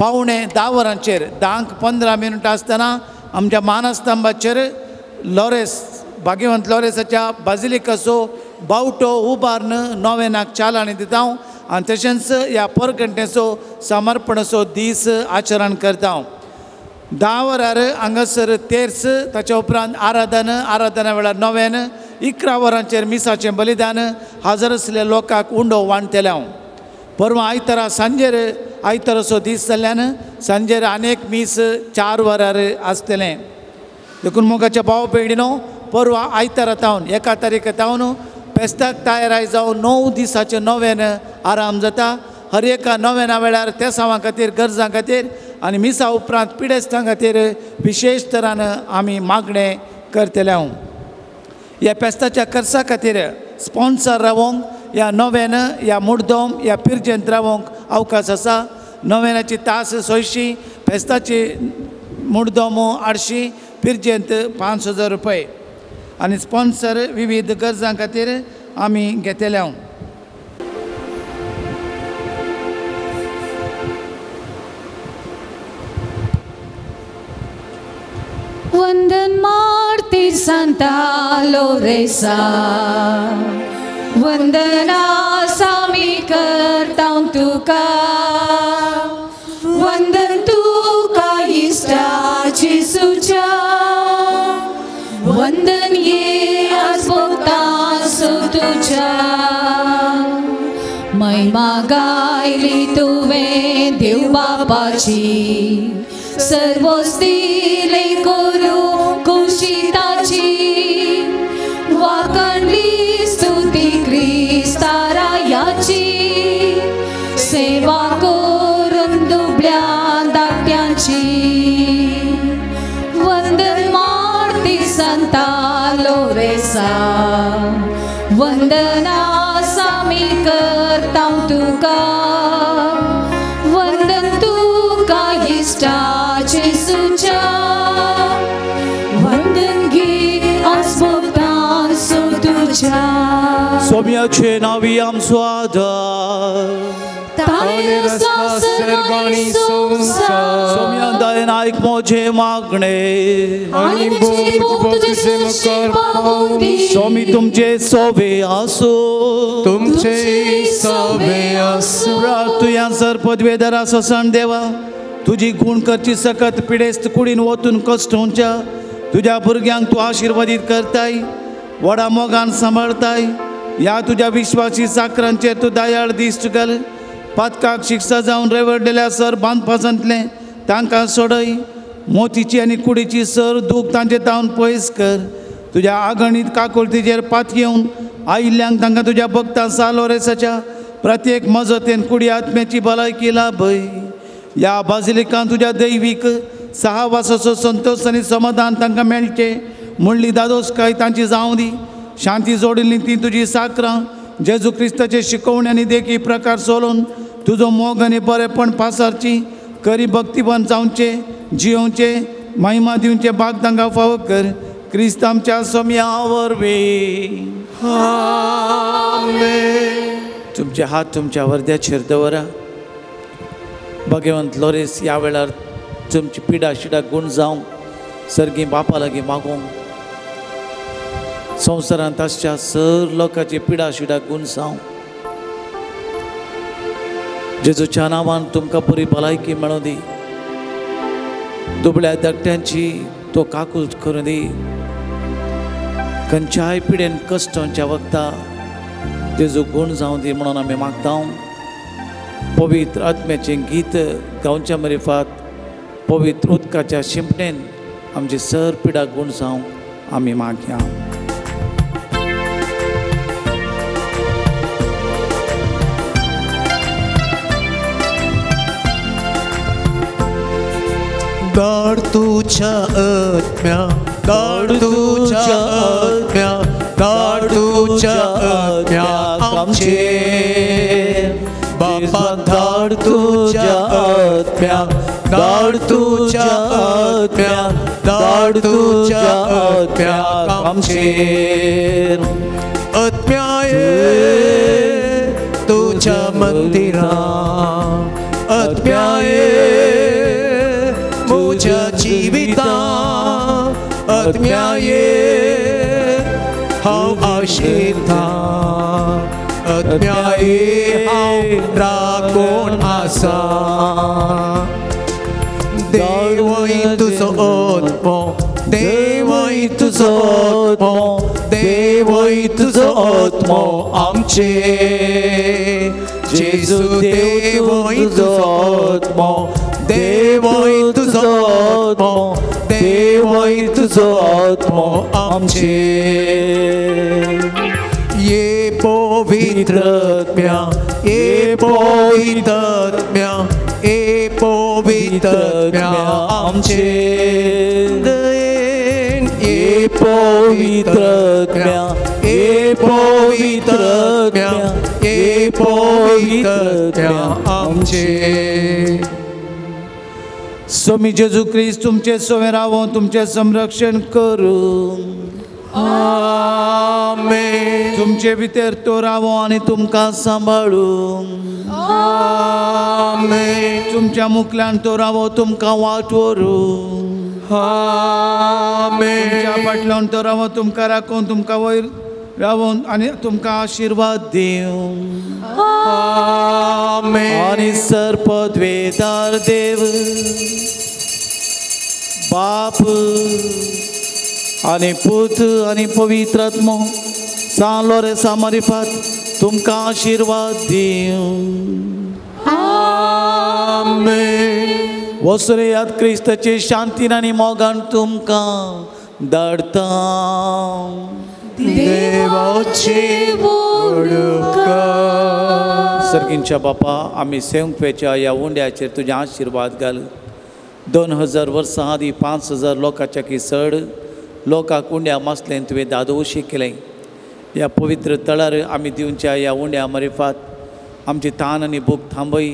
9:45 वरांचेर 10:15 मिनटां आसतना आमच्या मानस्तंभाचेर लॉरेन्स भाग्यवंत लॉरेन्साच्या बाजिलिकाचो बावटो उबारन नोवेनाक चालानी दिता आनी तशेंच ह्या परगंटेचो समर्पणाचो दीस आचरण करता 10 वरार हांगासर तेर्स ताच्या उपरांत आराधना वेळार नोवेन 11 वरांचेर मिसाचें बलिदान हाजर आसलेल्या लोकांक उंडो वांटतले हांव परवां आयतारा सांजेर आयताराचो दीस जाल्ल्यान सांजेर आनीक मीस 4 वरार आसतलें देखून मोगाच्या भाव भयणीनो परवां आयतारा तावन 1 तारीख तावन फेस्ताक तयाराय जावन 9 दिसाचें नोवेन आराम जाता हर एका नोवेना वेळार त्या सावां खातीर गरजां खातीर आनी मिसा उपरांत पिडेस्तां खातीर विशेश तरान आमी मागणें करतले हांव ह्या फेस्ताच्या खर्चा खातीर स्पॉन्सर रावोंक ह्या नोवेन ह्या मुर्दोम ह्या पिरजेंत रावोंक अवकाश आसा नोवेनाची तास 600 फेस्ताची मुर्दोम 800 पिरजेंत 5,000 रुपये आनी स्पॉन्सर विविध गरजां खातीर आमी घेतले हांव वंदन मार्तीर सांता लोरेसा वंदना सामी करता तुका वंदन तुका इष्टा जेसूच्या वंदन ये आज भोगता तुझ्या महिमा गायली तुवें देव बापाची सर्व स्थिले करू कुशिताची वाकणली स्तुती क्रिस्तारायाची सेवा करून दुबळ्या दाट्यांची वंदन मारती संता लोरेसा वंदना सामी करता तुका वंदन तुका इष्टा जेसूच्या वंदन घे आज भोगता तुझ्या सोम्याचे नावी आमचो आदार ताणे रस्ता सर्गांनी संसार सोम्या दयेन आयक मोजे मागणे आनी बोग तुझे मुखार पावली सोमी तुमचे सोवे आसो तुमचे सवे आसो तुया सर पदवेदार आसो सण देवा तुझी गुण करची सकत पिडेस्त कुडीन वतून कश्टोंच्या तुझ्या भुरग्यांक तू आशीर्वादीत करताय वडा मोगान सांबाळताय या तुझ्या विश्वासी साकरांचेर तू दयाळ दिश्ट घाल पातकाक शिक्षा जावन रेवडलेल्या सर बांदपासांतले तांकां सोडय मोतीची आनी कुडीची सर दूख तांचे तावन पयस कर तुझ्या आगणीत काकुळतीचेर पात येवन आयिल्ल्यांक तांकां तुझ्या भक्तां सालोरेसाच्या प्रत्येक मजतेन कुडी आत्म्याची भलायकी लाभय या बाजिलिकांत तुझ्या दैवीक सहवासाचो संतोष आनी समाधान तांकां मेळचे म्हणली दादोसकाय तांची जावं दी शांती जोडिल्ली ती तुजी साकरां जेजू क्रिस्ताचे शिकवण्यांनी देखी प्रकार सोलोवन तुजो मोग आनी बरेपण पासारची करी भक्तिवान जावचे जियोवचे महिमा दिवचे भाग तांकां फावो कर क्रिस्त आमच्या सोम्या वरवीं तुमचे हात तुमच्या वर्द्याचेर दवरा भगवंत लोरेस ह्या वेळार तुमची पिडा शिडा गुण जावं सर्गी बापा लागीं मागूंक संवसारांत आसच्या सर लोकांची पिडा शिडा गुण जावं जेजूच्या नांवान तुमकां बरी भलायकी मेळूं दी दुबळ्या धाकट्यांची तो काकूल करूं दी खंयच्याय पिडेन कश्टांच्या वखदा जेजू गुण जावं दी म्हणून आमी मागता पवित्र आत्म्याचें गीत गावच्या मरिफात पवित्र उदकाच्या शिंपणेन आमची सर पिडा गुण जावं आमी मागया धाड तुझ्या आत्म्या धाड तुझ्या आत्म्या धाड तुझ्या आत्म्या आमचेर बापा धाड तुझ्या आत्म्या धाड तुझ्या आत्म्या धाड तुझ्या आत्म्या आमचेर आत्म्या ये तुझ्या मंदिरांत आत्म्या तुझ्या जिवितांत आत्म्या ये हांव आशिता आत्म्या ये हांव राखून आसा देवय तुजो आत्मो देवय तुजो आत्मो देवय तुजो आत्मो आमचे जेजू देवय तुजो आत्मो देवय तुजो आत्मो देवय तुजो आत्मो आमचे ये पवित्र आत्म्या ये पवित्र आत्म्या ये पवित्र आत्म्या आमचे दयेन ये पवित्र आत्म्या ये पवित्र आत्म्या ये पवित्र आत्म्या आमचे स्वामी जेजू ख्रिस्त तुमचे सोवे रावो तुमचे संरक्षण करूं आमेन तुमचे भितर तो रावो आनी तुमकां सांबाळूं आमेन तुमच्या मुखल्यान तो रावो तुमकां वाटोरूं आमेन तुमच्या फाटल्यान तो रावो तुमकां राखून तुमकां वयर रावून आनी तुमकां आशिर्वाद दिवं आमेन आनी सर पदवेदार देव बाप आनी पूत आनी पवित्र आत्मो सांलो रे सामरिफात तुमकां आशिर्वाद दिवं आमेन वसुरेयात क्रिस्ताचे शांतीन आनी मोगान तुमकां धाडटा देवाचे सर्गींच्या बापा आमी सेवंकवेच्या ह्या उंड्याचेर तुजें आशिर्वाद घाल 2000 वर्सां आदीं 5000 लोकांच्या की चड लोकांक उंड्या मासलें तुवें दादोशी केलें ह्या पवित्र तळार आमी दिवच्या ह्या उंड्या मरिफात आमची तान आनी भूक थांबय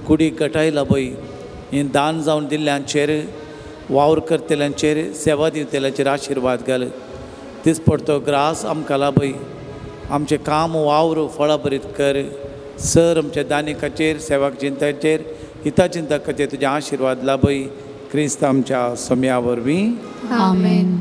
कुडी गटायला बय हें दान जावन दिल्ल्यांचेर वावर करतल्यांचेर सेवा दिवतल्यांचेर आशिर्वाद घाल दिसपडतो ग्रास आमकां लाभय आमचे काम वावर फळां बरीत कर. सर आमच्या दानिकाचेर सेवाक चिंताचेर हिता चिंतकाचेर तुजे आशिर्वाद लाभय. क्रिस्त आमच्या सोम्या वरवीं. आमेन.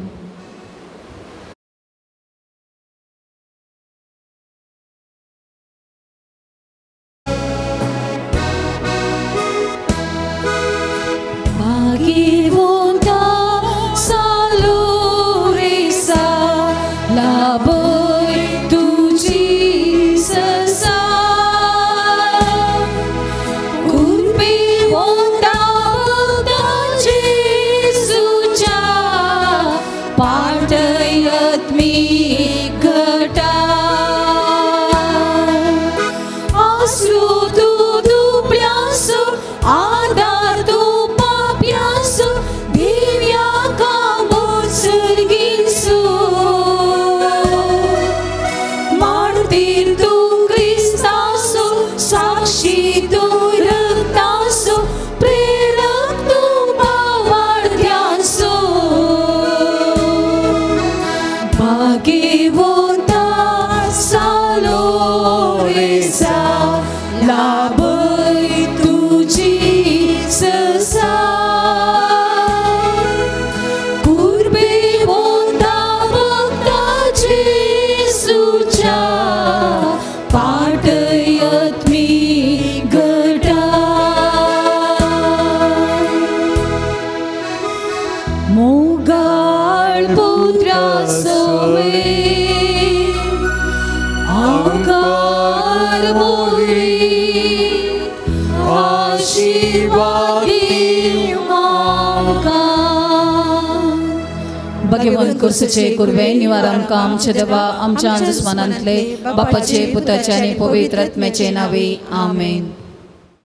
भगवान कुर्सचे कुर्बे निवार आमकां आमचे देवा आमच्या दुस्मानांतले बापाचे पुताचे आनी पवित्र आत्म्याचे नावे. आमेन.